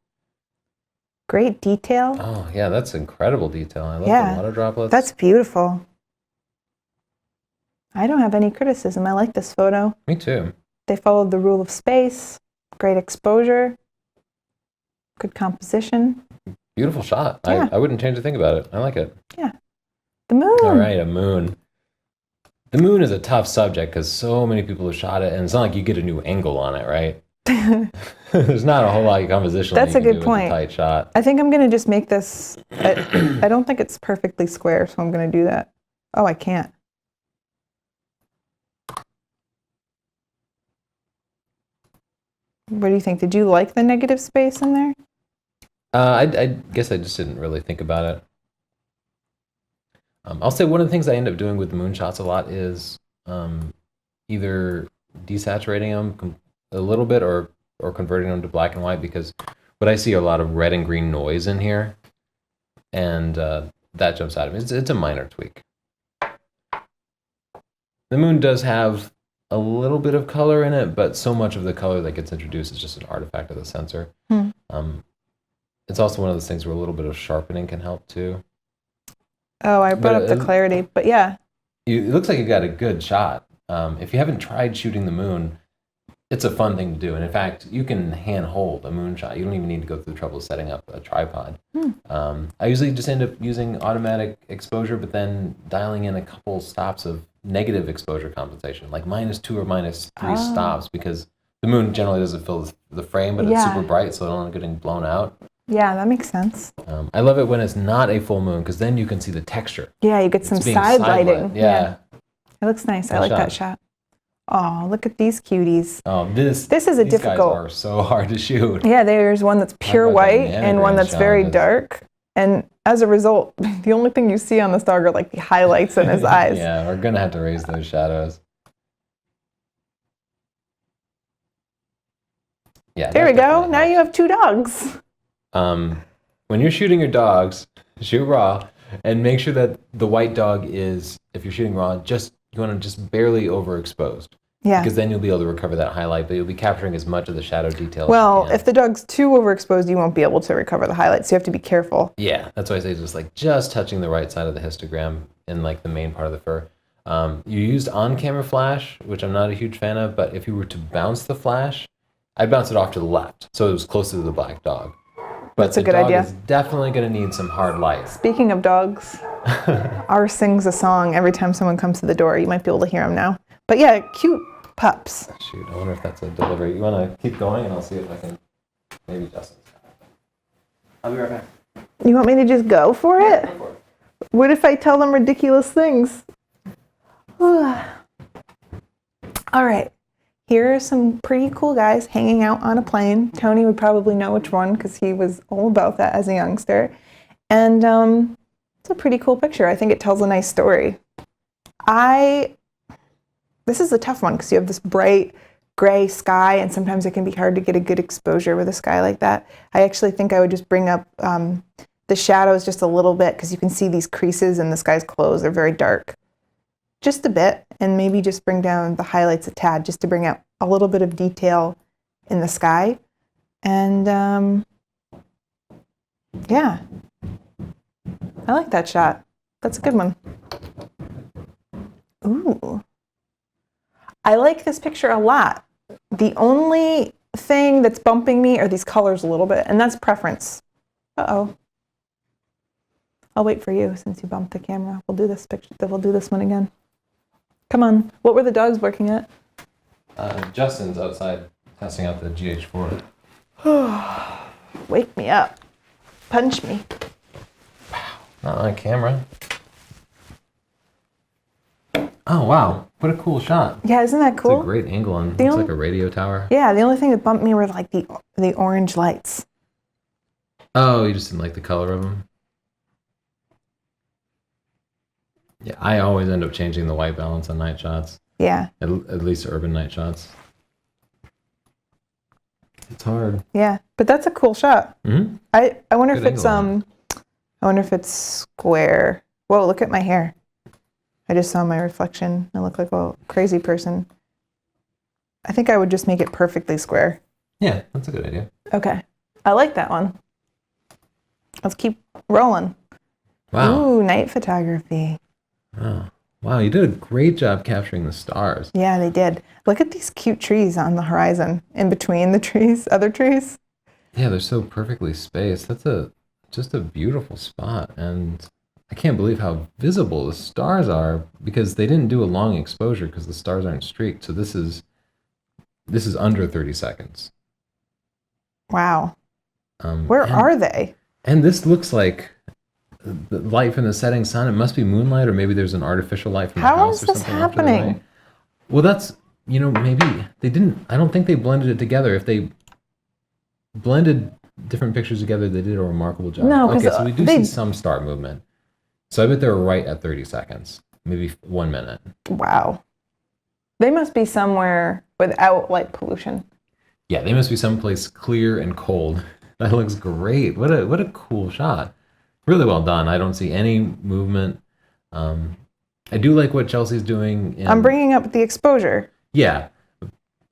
Great detail. Oh, yeah, that's incredible detail. I love the water droplets. That's beautiful. I don't have any criticism. I like this photo. Me too. They followed the rule of space. Great exposure. Good composition. Beautiful shot. Yeah. I wouldn't change a thing about it. I like it. Yeah. The moon. All right, a moon. The moon is a tough subject because so many people have shot it, and it's not like you get a new angle on it, right? There's not a whole lot of composition. That's a good point. With a tight shot. I think I'm going to just make this. I don't think it's perfectly square, so I'm going to do that. Oh, I can't. What do you think? Did you like the negative space in there? I guess I just didn't really think about it. I'll say one of the things I end up doing with moon shots a lot is either desaturating them a little bit or converting them to black and white, because what I see are a lot of red and green noise in here. and that jumps out at me. It's a minor tweak. The moon does have a little bit of color in it, but so much of the color that gets introduced is just an artifact of the sensor. It's also one of those things where a little bit of sharpening can help too. Oh, I brought up the clarity, but yeah. It looks like you got a good shot. If you haven't tried shooting the moon, it's a fun thing to do. And in fact, you can hand hold a moonshot. You don't even need to go through the trouble of setting up a tripod. I usually just end up using automatic exposure, but then dialing in a couple stops of negative exposure compensation, like -2 or -3 stops, because the moon generally doesn't fill the frame, but it's super bright, so it don't end up getting blown out. Yeah, that makes sense. I love it when it's not a full moon, because then you can see the texture. Yeah, you get some side lighting. Yeah. It looks nice. I like that shot. Oh, look at these cuties. Oh, this is a difficult. Guys are so hard to shoot. Yeah, there's one that's pure white and one that's very dark. And as a result, the only thing you see on the star are like the highlights in his eyes. Yeah, we're going to have to raise those shadows. Yeah. There we go. Now you have 2 dogs. When you're shooting your dogs, shoot raw, and make sure that the white dog is, if you're shooting raw, you want to just barely overexposed. Yeah. Because then you'll be able to recover that highlight, but you'll be capturing as much of the shadow detail Well, as you can. if the dog's too overexposed, you won't be able to recover the highlights. So you have to be careful. Yeah, that's why I say just touching the right side of the histogram in like the main part of the fur. You used on-camera flash, which I'm not a huge fan of, but if you were to bounce the flash, I'd bounce it off to the left, so it was closer to the black dog. But that's a good idea. The dog is definitely going to need some hard light. Speaking of dogs, ours sings a song every time someone comes to the door. You might be able to hear him now. But yeah, cute pups. Shoot, I wonder if that's a delivery. You want to keep going, and I'll see if I can. Maybe Justin's got it. I'll be right back. You want me to just go for it? Go for it. What if I tell them ridiculous things? All right. Here are some pretty cool guys hanging out on a plane. Tony would probably know which one because he was all about that as a youngster. And it's a pretty cool picture. I think it tells a nice story. This is a tough one because you have this bright gray sky, and sometimes it can be hard to get a good exposure with a sky like that. I actually think I would just bring up the shadows just a little bit because you can see these creases in the sky's clothes. They're very dark. Just a bit, and maybe just bring down the highlights a tad just to bring out a little bit of detail in the sky. And yeah, I like that shot. That's a good one. Ooh. I like this picture a lot. The only thing that's bumping me are these colors a little bit, and that's preference. Uh-oh. I'll wait for you since you bumped the camera. We'll do this picture. We'll do this one again. Come on. What were the dogs working at? Justin's outside testing out the GH4. Wake me up. Punch me. Wow. Not on camera. Oh, wow. What a cool shot. Yeah, isn't that cool? It's a great angle on, looks like a radio tower. Yeah, the only thing that bumped me were like the orange lights. Oh, you just didn't like the color of them? Yeah, I always end up changing the white balance on night shots. Yeah. At least urban night shots. It's hard. Yeah, but that's a cool shat. Mm-hmm. I wonder Good if it's I wonder if it's square. Whoa, look at my hair. I just saw my reflection. I look like a crazy person. I think I would just make it perfectly square. Yeah, that's a good idea. Okay. I like that one. Let's keep rolling. Wow. Ooh, night photography. Oh. Wow, you did a great job capturing the stars. Yeah, they did. Look at these cute trees on the horizon, in between the trees, other trees. Yeah, they're so perfectly spaced. That's just a beautiful spot, and I can't believe how visible the stars are because they didn't do a long exposure because the stars aren't streaked. So this is under 30 seconds. Wow. Where are they? And this looks like the light from the setting sun. It must be moonlight, or maybe there's an artificial light from the house or something. How is this happening? Well, that's, maybe they didn't, I don't think they blended it together. If they blended different pictures together, they did a remarkable job. No, okay, so we do see some star movement. So I bet they're right at 30 seconds, maybe 1 minute. Wow. They must be somewhere without light pollution. Yeah, they must be someplace clear and cold. That looks great. What a cool shot. really well done. I don't see any movement. I do like what Chelsea's doing. I'm bringing up the exposure. Yeah.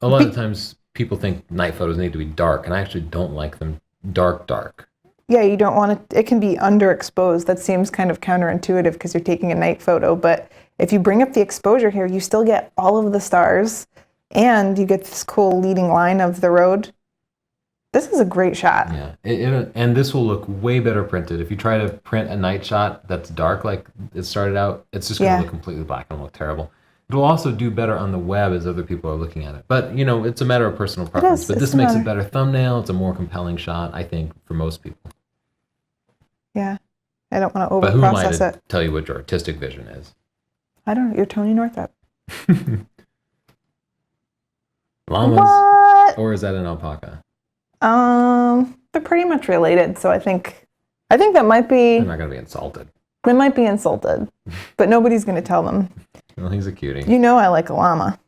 A lot of times people think night photos need to be dark, and I actually don't like them dark. Yeah, you don't want it can be underexposed. That seems kind of counterintuitive because you're taking a night photo, but if you bring up the exposure here, you still get all of the stars and you get this cool leading line of the road. This is a great shot. Yeah, and this will look way better printed. If you try to print a night shot that's dark like it started out, it's just going to look completely black and look terrible. It will also do better on the web as other people are looking at it. But, it's a matter of personal preference. But this makes a better thumbnail. It's a more compelling shot, I think, for most people. Yeah. I don't want to overprocess it. But who am I to tell you what your artistic vision is? I don't know. You're Tony Northrup. Llamas? What? Or is that an alpaca? They're pretty much related, so I think that might be... They're not going to be insulted. They might be insulted, but nobody's going to tell them. Well, he's a cutie. I like a llama.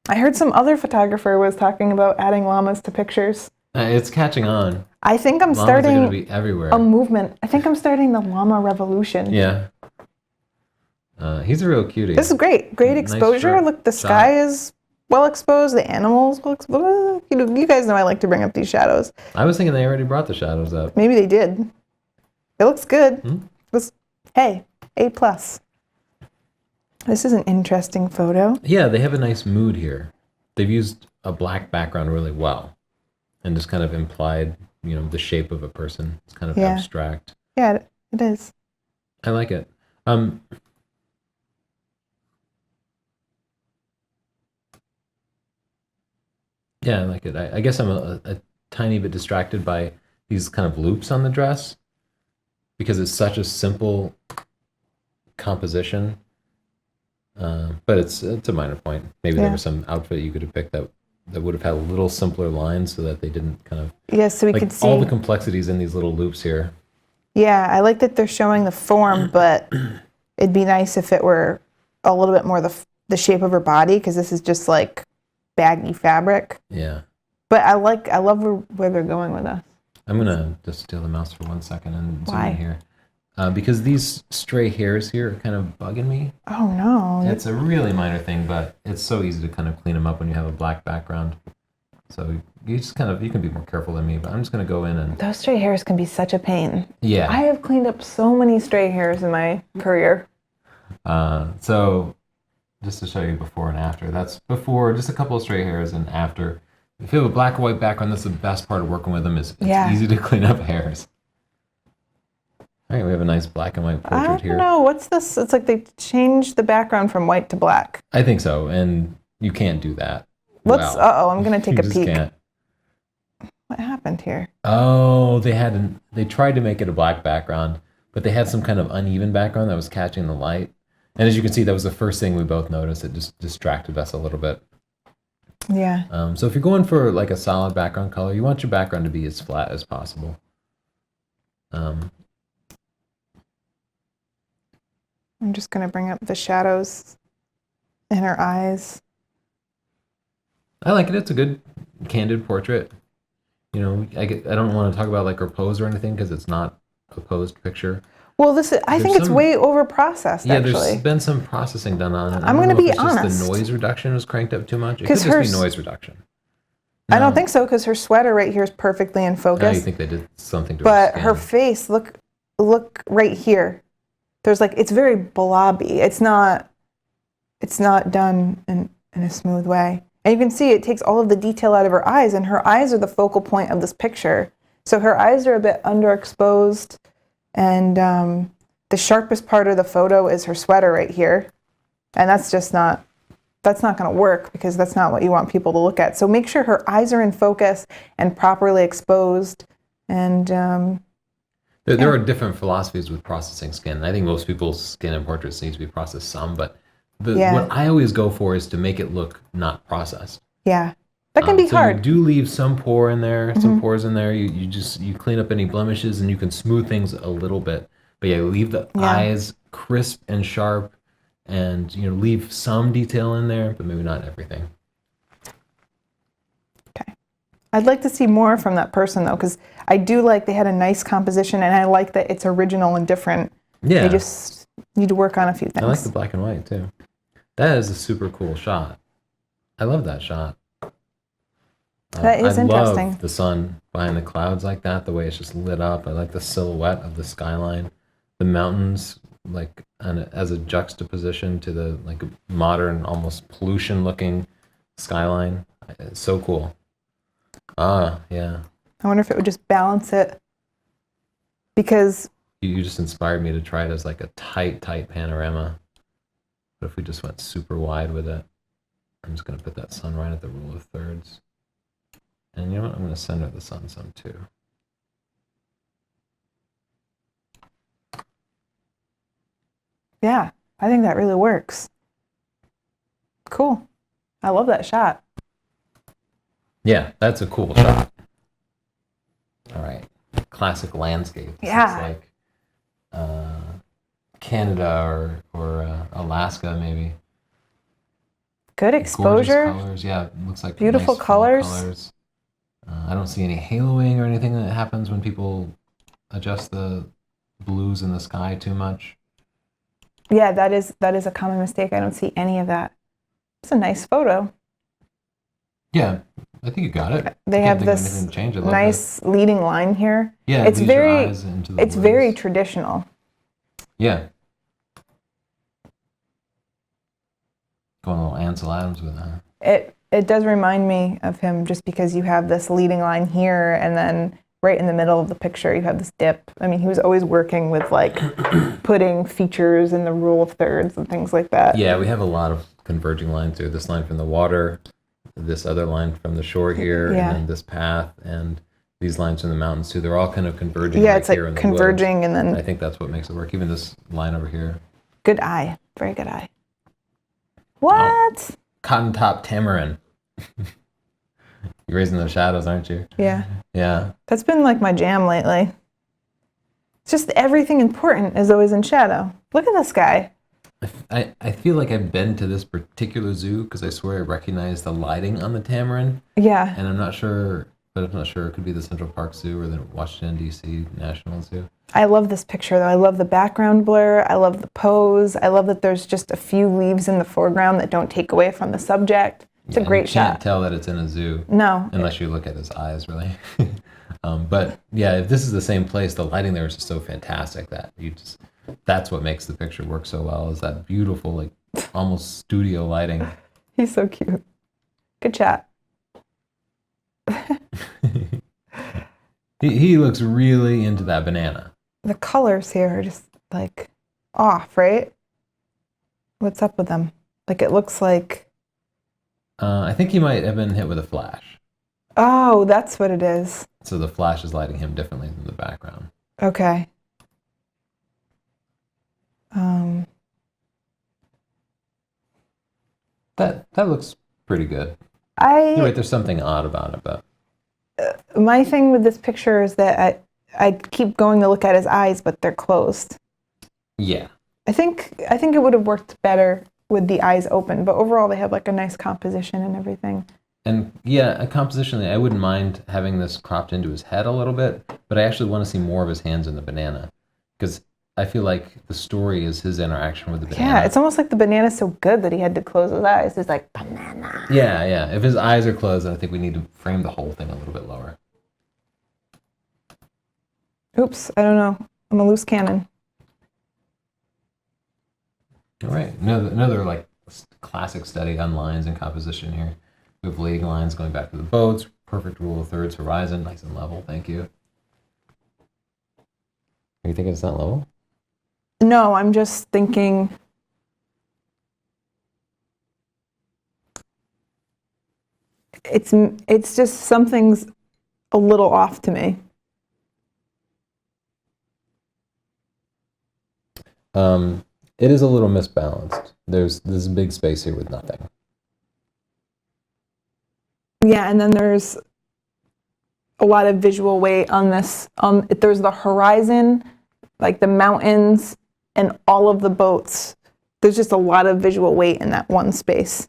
I heard some other photographer was talking about adding llamas to pictures. It's catching on. I think I'm Llamas starting are going to be everywhere. a movement. I think I'm starting the llama revolution. Yeah. He's a real cutie. This is great. Great exposure. Nice Look, the sky is well exposed. The animals well exposed. You guys know I like to bring up these shadows. I was thinking they already brought the shadows up. Maybe they did. It looks good. Hey, A+. This is an interesting photo. Yeah, they have a nice mood here. They've used a black background really well and just kind of implied, the shape of a person. It's kind of abstract. Yeah, it is. I like it. Yeah, I like it. I guess I'm a tiny bit distracted by these kind of loops on the dress because it's such a simple composition. But it's a minor point. Maybe there was some outfit you could have picked that would have had a little simpler lines so that they didn't kind of... Yeah, so we could see... all the complexities in these little loops here. Yeah, I like that they're showing the form, but it'd be nice if it were a little bit more the shape of her body, because this is just like baggy fabric. Yeah. But I love where they're going with us. I'm going to just steal the mouse for 1 second and zoom Why? in here. Because these stray hairs here are kind of bugging me. Oh, no. It's a really minor thing, but it's so easy to kind of clean them up when you have a black background. So you can be more careful than me, but I'm just going to go in and... Those stray hairs can be such a pain. Yeah. I have cleaned up so many stray hairs in my career. So just to show you before and after, that's before, just a couple of stray hairs, and after. If you have a black and white background, that's the best part of working with them, is it's easy to clean up hairs. All right, we have a nice black and white portrait here. I don't know, what's this? It's like they changed the background from white to black. I think so, and you can't do that. I'm going to take a peek. Can't. What happened here? Oh, they tried to make it a black background, but they had some kind of uneven background that was catching the light. And as you can see, that was the first thing we both noticed. It just distracted us a little bit. Yeah. So if you're going for like a solid background color, you want your background to be as flat as possible. I'm just going to bring up the shadows in her eyes. I like it. It's a good candid portrait. I don't want to talk about like her pose or anything because it's not a posed picture. Well, I think it's way over processed. Yeah, actually. There's been some processing done on it. I'm going to be honest. honest. The noise reduction was cranked up too much. It could just be noise reduction. No. I don't think so, because her sweater right here is perfectly in focus. Oh, you think they did something to her But skin. her face, look right here. There's it's very blobby. It's not done in a smooth way. And you can see it takes all of the detail out of her eyes, and her eyes are the focal point of this picture. So her eyes are a bit underexposed, and the sharpest part of the photo is her sweater right here. And that's not going to work, because that's not what you want people to look at. So make sure her eyes are in focus and properly exposed. And there are different philosophies with processing skin. I think most people's skin in portraits needs to be processed some, but what I always go for is to make it look not processed. Yeah, that can be hard. You do leave some pores in there. You clean up any blemishes, and you can smooth things a little bit. But leave the eyes crisp and sharp, and leave some detail in there, but maybe not everything. Okay, I'd like to see more from that person though, because I do like they had a nice composition, and I like that it's original and different. Yeah. They just need to work on a few things. I like the black and white too. That is a super cool shot. I love that shot. That is interesting. I love the sun behind the clouds like that, the way it's just lit up. I like the silhouette of the skyline, the mountains, like as a juxtaposition to the like modern, almost pollution-looking skyline. It's so cool. Yeah. I wonder if it would just balance it, because You just inspired me to try it as like a tight panorama. But if we just went super wide with it, I'm just going to put that sun right at the rule of thirds. And you know what? I'm going to center the sun some too. yeah, I think that really works. Cool. I love that shot. Yeah, that's a cool shot. All right. Classic landscape. This Yeah. looks like Canada or Alaska maybe. Good exposure. Gorgeous colors. Yeah, it looks like Beautiful nice fall colors. I don't see any haloing or anything that happens when people adjust the blues in the sky too much. Yeah, that is a common mistake. I don't see any of that. It's a nice photo. Yeah, I think you got it. They I can't have think of this anything to change. I love nice leading line here. Yeah, it's leads your very eyes into the it's woods. very traditional. Yeah. Going a little Ansel Adams with that. It does remind me of him, just because you have this leading line here, and then right in the middle of the picture you have this dip. I mean, he was always working with like putting features in the rule of thirds and things like that. Yeah, we have a lot of converging lines here. This line from the water, this other line from the shore here, Yeah. and then this path, and these lines from the mountains too. They're all kind of converging. Yeah, right it's like here in the converging, woods. and then I think that's what makes it work. Even this line over here. good eye. Very good eye. What? Cotton top tamarin. You're raising those shadows, aren't you? Yeah. Yeah. That's been like my jam lately. It's just everything important is always in shadow. Look at this guy. I feel like I've been to this particular zoo because I swear I recognize the lighting on the tamarin, Yeah. and I'm not sure, but I'm not sure. It could be the Central Park Zoo or the Washington, D.C. National Zoo. I love this picture though. I love the background blur. I love the pose. I love that there's just a few leaves in the foreground that don't take away from the subject. It's a great You can't shot. tell that it's in a zoo. No. Unless you look at his eyes, really. But yeah, if this is the same place, the lighting there is just so fantastic that that's what makes the picture work so well, is that beautiful, like almost studio lighting. He's so cute. Good shot. He looks really into that banana. The colors here are just like off, right? What's up with them? Like it looks like... I think he might have been hit with a flash. Oh, that's what it is. So the flash is lighting him differently than the background. Okay. That looks pretty good. You're right, there's something odd about it, but my thing with this picture is that I keep going to look at his eyes, but they're closed. yeah. I think it would have worked better with the eyes open, but overall they have like a nice composition and everything. And yeah, compositionally, I wouldn't mind having this cropped into his head a little bit, but I actually want to see more of his hands in the banana, because I feel like the story is his interaction with the banana. Yeah, it's almost like the banana's so good that he had to close his eyes. He's like, banana. Yeah. If his eyes are closed, then I think we need to frame the whole thing a little bit lower. Oops, I don't know. I'm a loose cannon. All right, another like classic study on lines and composition here. We have leading lines going back to the boats, perfect rule of thirds, horizon, nice and level, thank you. Are you thinking it's not level? No, I'm just thinking... It's just something's a little off to me. It is a little misbalanced. There's this big space here with nothing. Yeah, and then there's a lot of visual weight on this. There's the horizon, like the mountains, and all of the boats. There's just a lot of visual weight in that one space.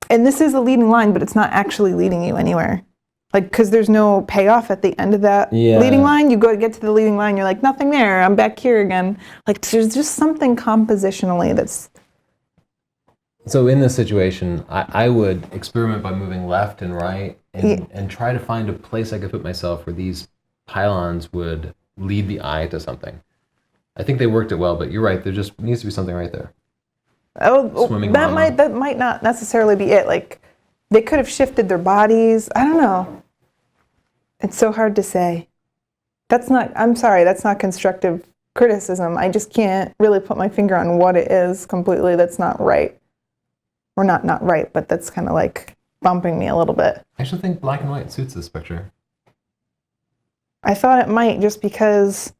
And this is a leading line, but it's not actually leading you anywhere. Like, because there's no payoff at the end of that leading line. You go to get to the leading line, you're like, nothing there. I'm back here again. Like, there's just something compositionally that's... So in this situation, I would experiment by moving left and right and try to find a place I could put myself where these pylons would lead the eye to something. I think they worked it well, but you're right. There just needs to be something right there. Oh, that might not necessarily be it. Like, they could have shifted their bodies. I don't know. It's so hard to say. I'm sorry, that's not constructive criticism. I just can't really put my finger on what it is completely that's not right. Or not right, but that's kind of like bumping me a little bit. I actually think black and white suits this picture. I thought it might just because,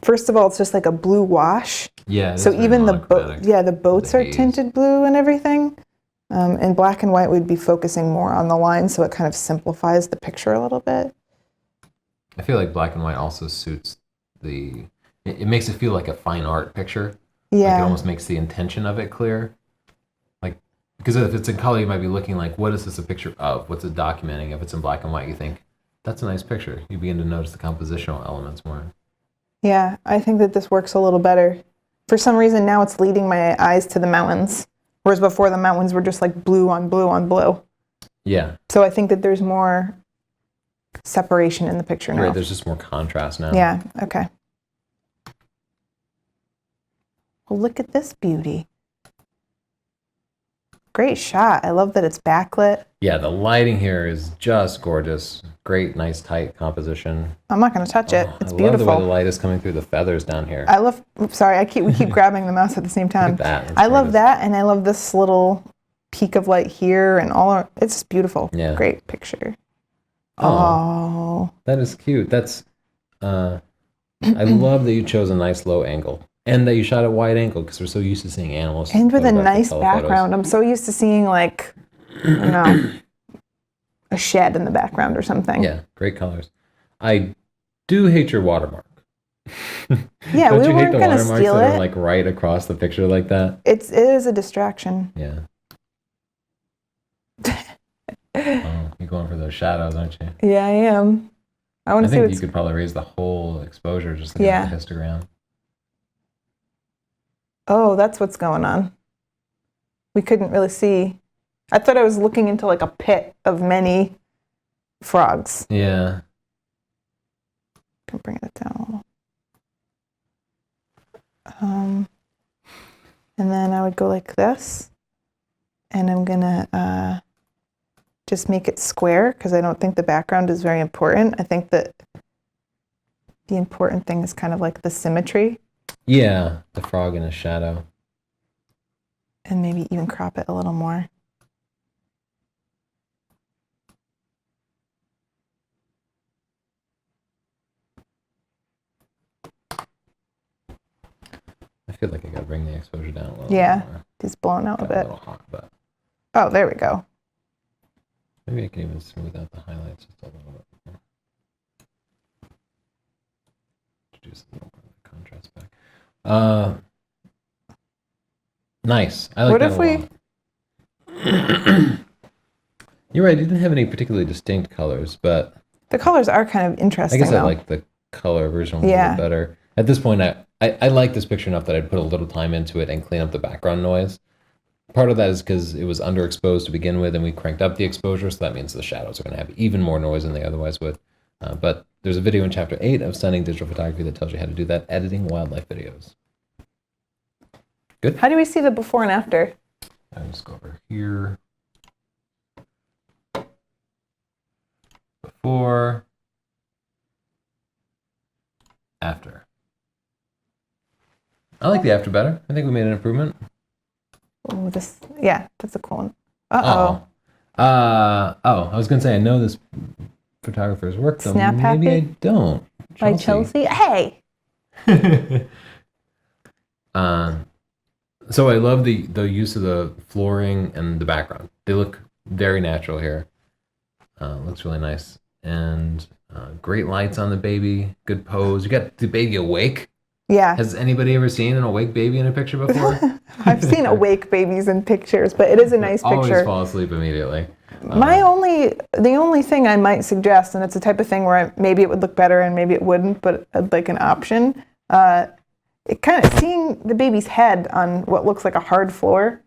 first of all, it's just like a blue wash. Yeah. So even the boats are tinted blue and everything. And black and white would be focusing more on the line, so it kind of simplifies the picture a little bit. I feel like black and white also suits it makes it feel like a fine art picture. Yeah. Like it almost makes the intention of it clear. Like, because if it's in color, you might be looking like, what is this a picture of? What's it documenting? If it's in black and white, you think, that's a nice picture. You begin to notice the compositional elements more. Yeah, I think that this works a little better. For some reason, now it's leading my eyes to the mountains. Whereas before the mountains were just like blue on blue on blue. Yeah. So I think that there's more separation in the picture now. Right, there's just more contrast now. Yeah, okay. Well, look at this beauty. Great shot. I love that it's backlit. Yeah, the lighting here is just gorgeous. Great, nice, tight composition. I'm not going to touch it. It's beautiful. I love the way the light is coming through the feathers down here. We keep grabbing the mouse at the same time. Look at that. I love that, and I love this little peak of light here, and it's just beautiful. Yeah. Great picture. Oh. That is cute. That's, I love that you chose a nice low angle. And that you shot at wide angle, because we're so used to seeing animals. And with a nice background. I'm so used to seeing, like, a shed in the background or something. Yeah, great colors. I do hate your watermark. Yeah, Don't we you hate weren't the going to watermarks steal that it. are like right across the picture like that? It is a distraction. Yeah. Oh, you're going for those shadows, aren't you? Yeah, I am. I think you could probably raise the whole exposure just to get the histogram. Oh, that's what's going on. We couldn't really see. I thought I was looking into like a pit of many frogs. Yeah. Can bring it down a little. And then I would go like this. And I'm going to just make it square because I don't think the background is very important. I think that the important thing is kind of like the symmetry. Yeah, the frog in a shadow. And maybe even crop it a little more. I feel like I gotta bring the exposure down a little bit more. Just blown out a bit. A little hot, but... Oh, there we go. Maybe I can even smooth out the highlights just a little bit more. Introduce a little more of the contrast back. Nice. I like what that if a lot. You're right. It didn't have any particularly distinct colors, but the colors are kind of interesting. I guess I like the color version a little bit better. At this point, I like this picture enough that I'd put a little time into it and clean up the background noise. Part of that is because it was underexposed to begin with, and we cranked up the exposure, so that means the shadows are going to have even more noise than they otherwise would. But there's a video in Chapter 8 of Stunning Digital Photography that tells you how to do that, editing wildlife videos. Good. How do we see the before and after? I'll just go over here. Before. After. I like the after better. I think we made an improvement. Oh, that's a cool one. I was going to say, I know this photographer's work, though Snap maybe Happy? I don't. By Chelsea? Hey! So I love the use of the flooring and the background. They look very natural here. Looks really nice. And great lights on the baby. Good pose. You got the baby awake. Yeah. Has anybody ever seen an awake baby in a picture before? I've seen awake babies in pictures, but it is a nice Always picture. fall asleep immediately. The only thing I might suggest, and it's the type of thing where maybe it would look better and maybe it wouldn't, but like an option, it kind of seeing the baby's head on what looks like a hard floor.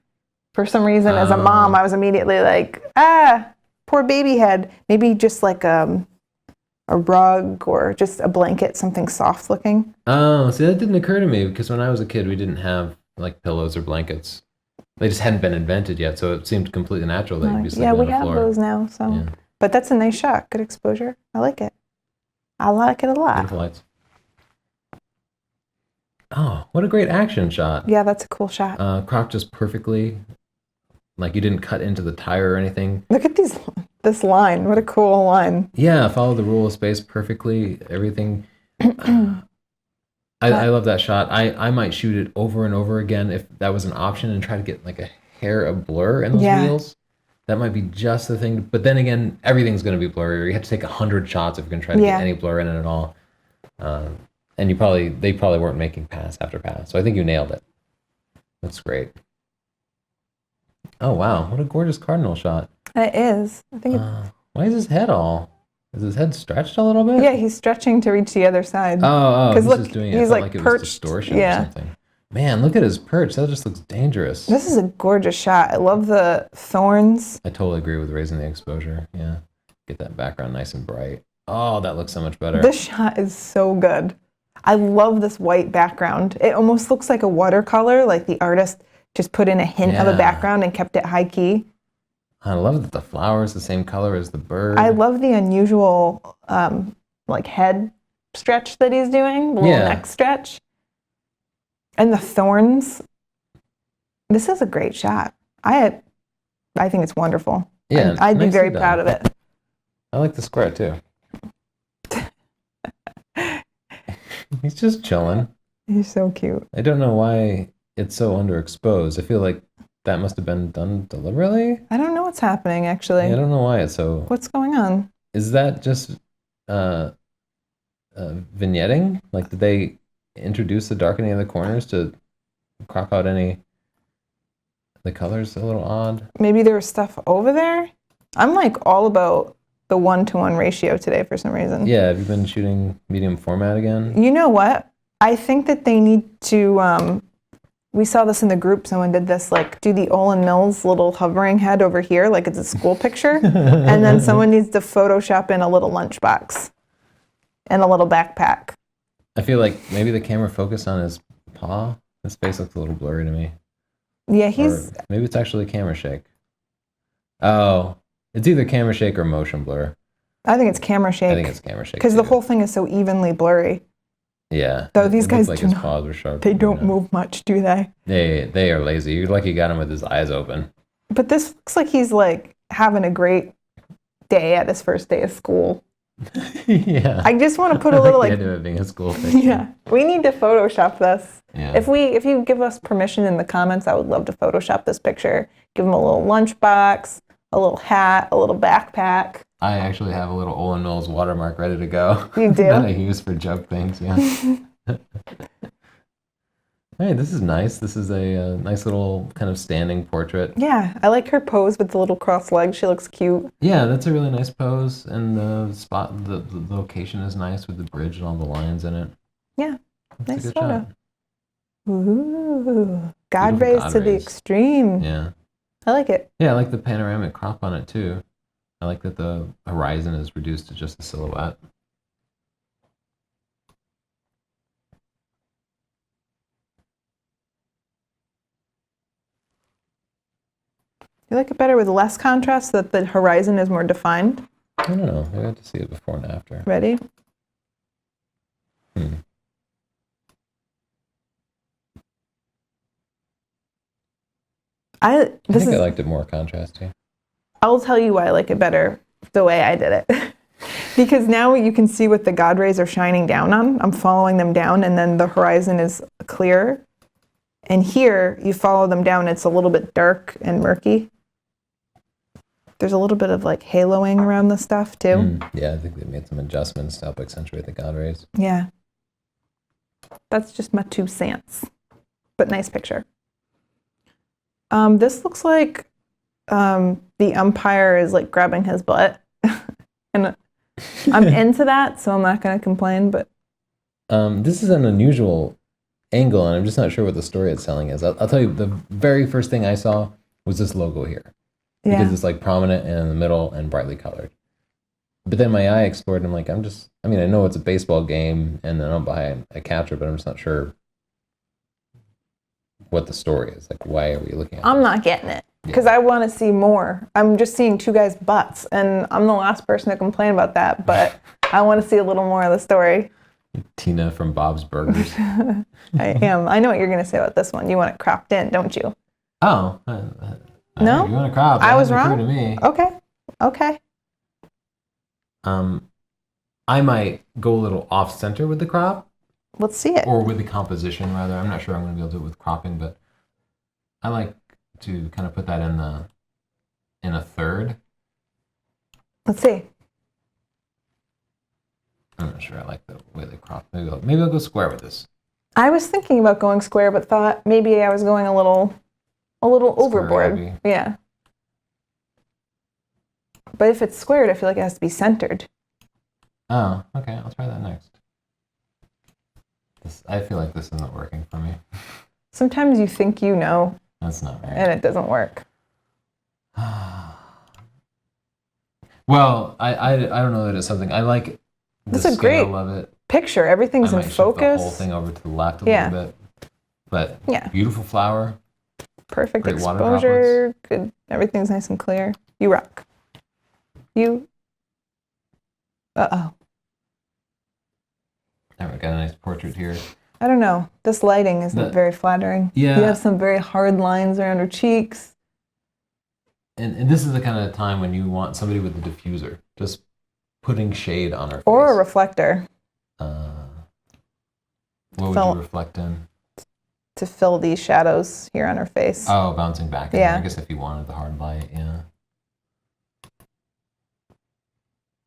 For some reason, as a mom, I was immediately like, poor baby head. Maybe just like a rug or just a blanket, something soft looking. Oh, see, that didn't occur to me because when I was a kid, we didn't have like pillows or blankets. They just hadn't been invented yet, so it seemed completely natural that you'd be sleeping on the floor. Yeah, we have those now. So, yeah. But that's a nice shot. Good exposure. I like it. I like it a lot. Beautiful lights. Oh, what a great action shot. Yeah, that's a cool shot. Cropped just perfectly. Like you didn't cut into the tire or anything. Look at this line. What a cool line. Yeah, follow the rule of space perfectly. Everything. I love that shot. I might shoot it over and over again if that was an option and try to get like a hair of blur in those wheels. That might be just the thing. But then again, everything's going to be blurry. You have to take 100 shots if you're going to try to get any blur in it at all. And they probably weren't making pass after pass. So I think you nailed it. That's great. Oh wow, what a gorgeous cardinal shot. It is. I think. Why is his head all? Is his head stretched a little bit? Yeah, he's stretching to reach the other side. Oh, because look, he's doing it. He's like it perched. Was distortion or something. Man, look at his perch. That just looks dangerous. This is a gorgeous shot. I love the thorns. I totally agree with raising the exposure. Yeah, get that background nice and bright. Oh, that looks so much better. This shot is so good. I love this white background. It almost looks like a watercolor, like the artist just put in a hint of a background and kept it high key. I love that the flower is the same color as the bird. I love the unusual like head stretch that he's doing, the little neck stretch. And the thorns. This is a great shot. I think it's wonderful. Yeah, I'd be very proud of it. I like the square too. He's just chilling. He's so cute. I don't know why it's so underexposed. I feel like that must have been done deliberately. I don't know what's happening, actually. Yeah, I don't know why it's so... What's going on? Is that just vignetting? Like, did they introduce the darkening of the corners to crop out any... The color's a little odd. Maybe there was stuff over there? I'm like all about the 1-to-1 ratio today for some reason. Yeah, have you been shooting medium format again? You know what? I think that they need to... we saw this in the group. Someone did this, like, do the Olin Mills little hovering head over here, like it's a school picture. And then someone needs to Photoshop in a little lunchbox and a little backpack. I feel like maybe the camera focused on his paw. His face looks a little blurry to me. Yeah, he's... Or maybe it's actually camera shake. Oh, it's either camera shake or motion blur. I think it's camera shake. I think it's camera shake, because the whole thing is so evenly blurry. Yeah. Though these guys like do his not, paws were sharp, they don't move much, do they? They are lazy. You're lucky you got him with his eyes open. But this looks like he's like having a great day at his first day of school. Yeah. I just want to put a little like... the idea of it being a school picture. Yeah. We need to Photoshop this. Yeah. If you give us permission in the comments, I would love to Photoshop this picture. Give him a little lunchbox, a little hat, a little backpack. I actually have a little Olin Mills watermark ready to go. You do? That I use for joke things, yeah. Hey, this is nice. This is a nice little kind of standing portrait. Yeah, I like her pose with the little crossed legs. She looks cute. Yeah, that's a really nice pose. And the location is nice with the bridge and all the lines in it. Yeah, that's nice photo. Shot. Ooh, God rays to the extreme. Yeah. I like it. Yeah, I like the panoramic crop on it too. I like that the horizon is reduced to just a silhouette. You like it better with less contrast, so that the horizon is more defined? I don't know. I got to see it before and after. Ready? I think I liked it more contrasty. I'll tell you why I like it better the way I did it. Because now you can see what the God rays are shining down on. I'm following them down, and then the horizon is clear. And here, you follow them down, it's a little bit dark and murky. There's a little bit of like haloing around the stuff too. Yeah, I think they made some adjustments to help accentuate the God rays. Yeah. That's just my 2 cents. But nice picture. This looks like the umpire is like grabbing his butt. And I'm into that, so I'm not going to complain, but this is an unusual angle, and I'm just not sure what the story it's telling is. I'll tell you, the very first thing I saw was this logo here. Because it's like prominent and in the middle and brightly colored. But then my eye explored, and I'm like, I know it's a baseball game, and then I'm behind a catcher, but I'm just not sure what the story is. Like, why are we looking at it? I'm not getting it because I want to see more. I'm just seeing 2 guys' butts, and I'm the last person to complain about that, but I want to see a little more of the story. Tina from Bob's Burgers. I am. I know what you're going to say about this one. You want it cropped in, don't you? Oh. No? You want to crop? I was wrong? To me. Okay. I might go a little off center with the crop. Let's see it. Or with the composition, rather. I'm not sure I'm going to be able to do it with cropping, but I like to kind of put that in a third. Let's see. I'm not sure I like the way they crop. Maybe I'll go square with this. I was thinking about going square, but thought maybe I was going a little overboard. Heavy. Yeah. But if it's squared, I feel like it has to be centered. Oh, okay. I'll try that next. I feel like this isn't working for me. Sometimes you think you know. That's not right. And it doesn't work. Well, I don't know that it's something. I like the This is a great scale of it. picture. Everything's in Shift focus. the whole thing over to the left a little bit. But beautiful flower. Perfect Great water exposure. Good. Everything's nice and clear. You rock. Uh-oh. There we got a nice portrait here. I don't know. This lighting isn't very flattering. Yeah. You have some very hard lines around her cheeks. And this is the kind of time when you want somebody with a diffuser, just putting shade on her face. Or a reflector. What would you reflect in? To fill these shadows here on her face. Oh, bouncing back. Yeah. I guess if you wanted the hard light, yeah.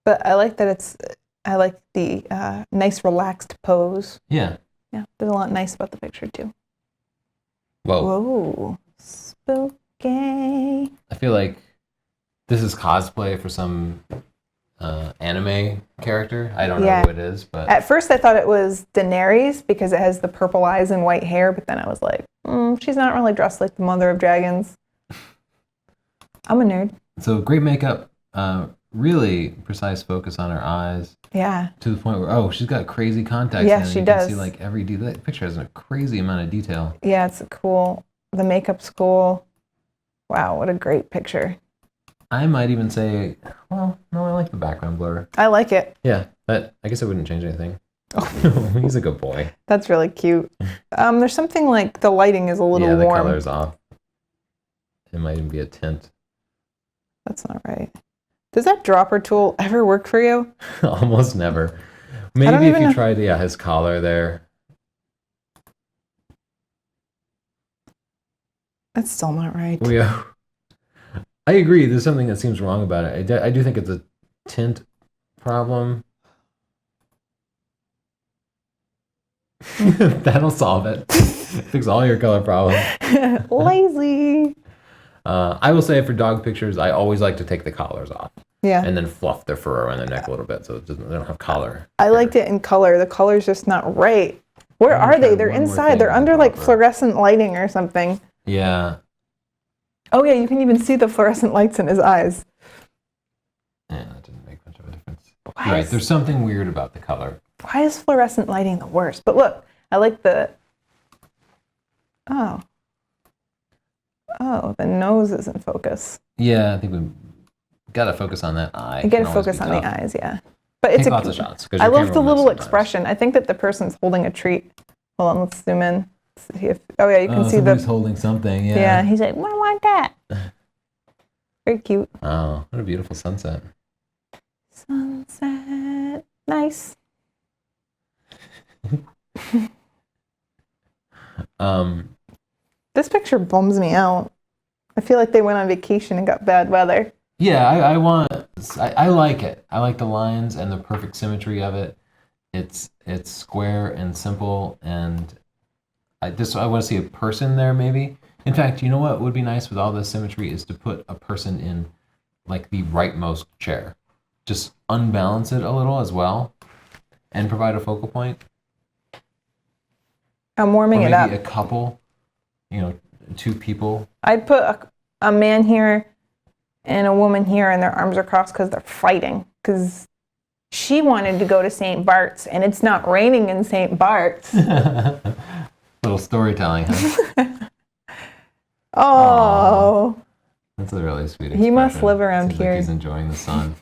But I like that I like the nice relaxed pose. Yeah. Yeah, there's a lot nice about the picture too. Whoa. Whoa, spooky. I feel like this is cosplay for some anime character. I don't know who it is, but... At first I thought it was Daenerys because it has the purple eyes and white hair, but then I was like, she's not really dressed like the mother of dragons. I'm a nerd. So great makeup, really precise focus on her eyes. Yeah. To the point where, she's got crazy contacts. Yeah, in, she you does. can see like every detail. That picture has a crazy amount of detail. Yeah, it's cool. The makeup's cool. Wow, what a great picture. I might even say, well, no, I like the background blur. I like it. Yeah, but I guess I wouldn't change anything. He's a good boy. That's really cute. There's something like the lighting is a little warm. Yeah, the color's off. It might even be a tint. That's not right. Does that dropper tool ever work for you? Almost never. Maybe if you tried, his collar there. That's still not right. I agree. There's something that seems wrong about it. I do think it's a tint problem. That'll solve it. Fix all your color problems. Lazy. I will say for dog pictures, I always like to take the collars off. Yeah. And then fluff their fur around their neck a little bit so they don't have collar. I liked it in color. The color's just not right. Where are they? They're inside. They're under like fluorescent lighting or something. Yeah. Oh yeah, you can even see the fluorescent lights in his eyes. Yeah, that didn't make much of a difference. Right, there's something weird about the color. Why is fluorescent lighting the worst? But look, I like the... Oh, the nose is in focus. Yeah, I think we got to focus on that eye. You got to focus on the eyes, yeah. But it's lots of shots. I love the little expression. I think that the person's holding a treat. Hold on, let's zoom in. See if, oh yeah, you can see he's holding something. Yeah. Yeah, he's like, I want that. Very cute. Oh, what a beautiful sunset. Sunset, nice. This picture bums me out. I feel like they went on vacation and got bad weather. Yeah, I like it. I like the lines and the perfect symmetry of it. It's square and simple, and I want to see a person there maybe. In fact, you know what would be nice with all this symmetry is to put a person in like the rightmost chair. Just unbalance it a little as well, and provide a focal point. I'm warming it up. Maybe a couple, you know, two people. I'd put a man here and a woman here, and their arms are crossed because they're fighting. Because she wanted to go to St. Bart's, and it's not raining in St. Bart's. Little storytelling, huh? Oh. Aww. That's a really sweet expression. He must live around Seems here. like he's enjoying the sun.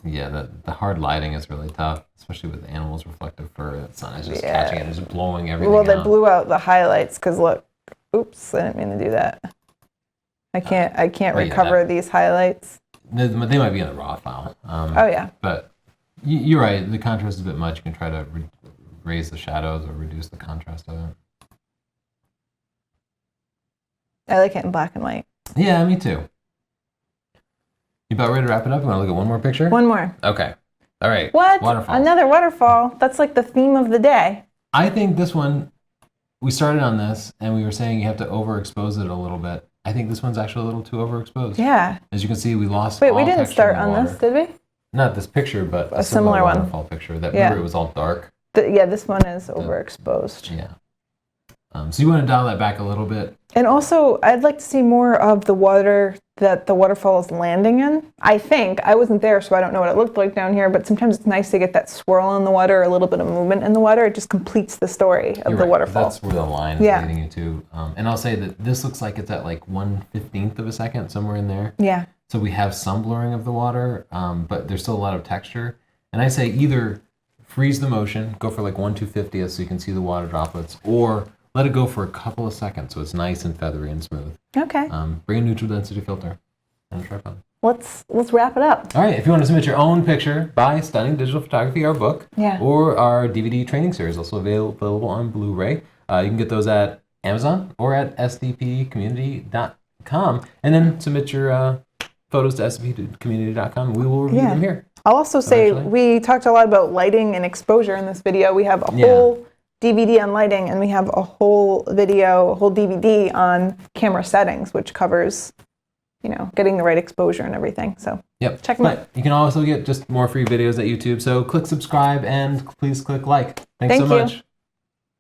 Yeah, the hard lighting is really tough, especially with animals' reflective fur. The sun is just catching it, just blowing everything out. Well, they blew out the highlights because look, oops, I didn't mean to do that. I can't recover these highlights. They might be in the raw file. Oh yeah. But you're right. The contrast is a bit much. You can try to raise the shadows or reduce the contrast of it. I like it in black and white. Yeah, me too. You about ready to wrap it up? You want to look at one more picture? One more. Okay. All right. What? Waterfall. Another waterfall. That's like the theme of the day. I think this one, we started on this and we were saying you have to overexpose it a little bit. I think this one's actually a little too overexposed. Yeah. As you can see, we lost Wait, all we didn't texture start in the on water. this, did we? Not this picture, but A similar one. waterfall picture. That Yeah. remember it was all dark. Yeah, this one is overexposed. Yeah. So you want to dial that back a little bit. And also, I'd like to see more of the water that the waterfall is landing in. I think. I wasn't there, so I don't know what it looked like down here, but sometimes it's nice to get that swirl in the water, a little bit of movement in the water. It just completes the story of the waterfall. That's where the line is leading you to. And I'll say that this looks like it's at like 1/15th of a second, somewhere in there. Yeah. So we have some blurring of the water, but there's still a lot of texture. And I say either freeze the motion, go for like 1/250th so you can see the water droplets, or let it go for a couple of seconds so it's nice and feathery and smooth. Okay. Bring a neutral density filter and a tripod. Let's wrap it up. All right, if you want to submit your own picture, buy Stunning Digital Photography, our book, or our DVD training series, also available on Blu-ray. You can get those at Amazon or at sdpcommunity.com, and then submit your photos to sdpcommunity.com. We will review them here. I'll also say we talked a lot about lighting and exposure in this video. We have a whole DVD on lighting, and we have a whole video, a whole DVD on camera settings, which covers, you know, getting the right exposure and everything. So check them out. You can also get just more free videos at YouTube. So click subscribe and please click like. Thanks so much.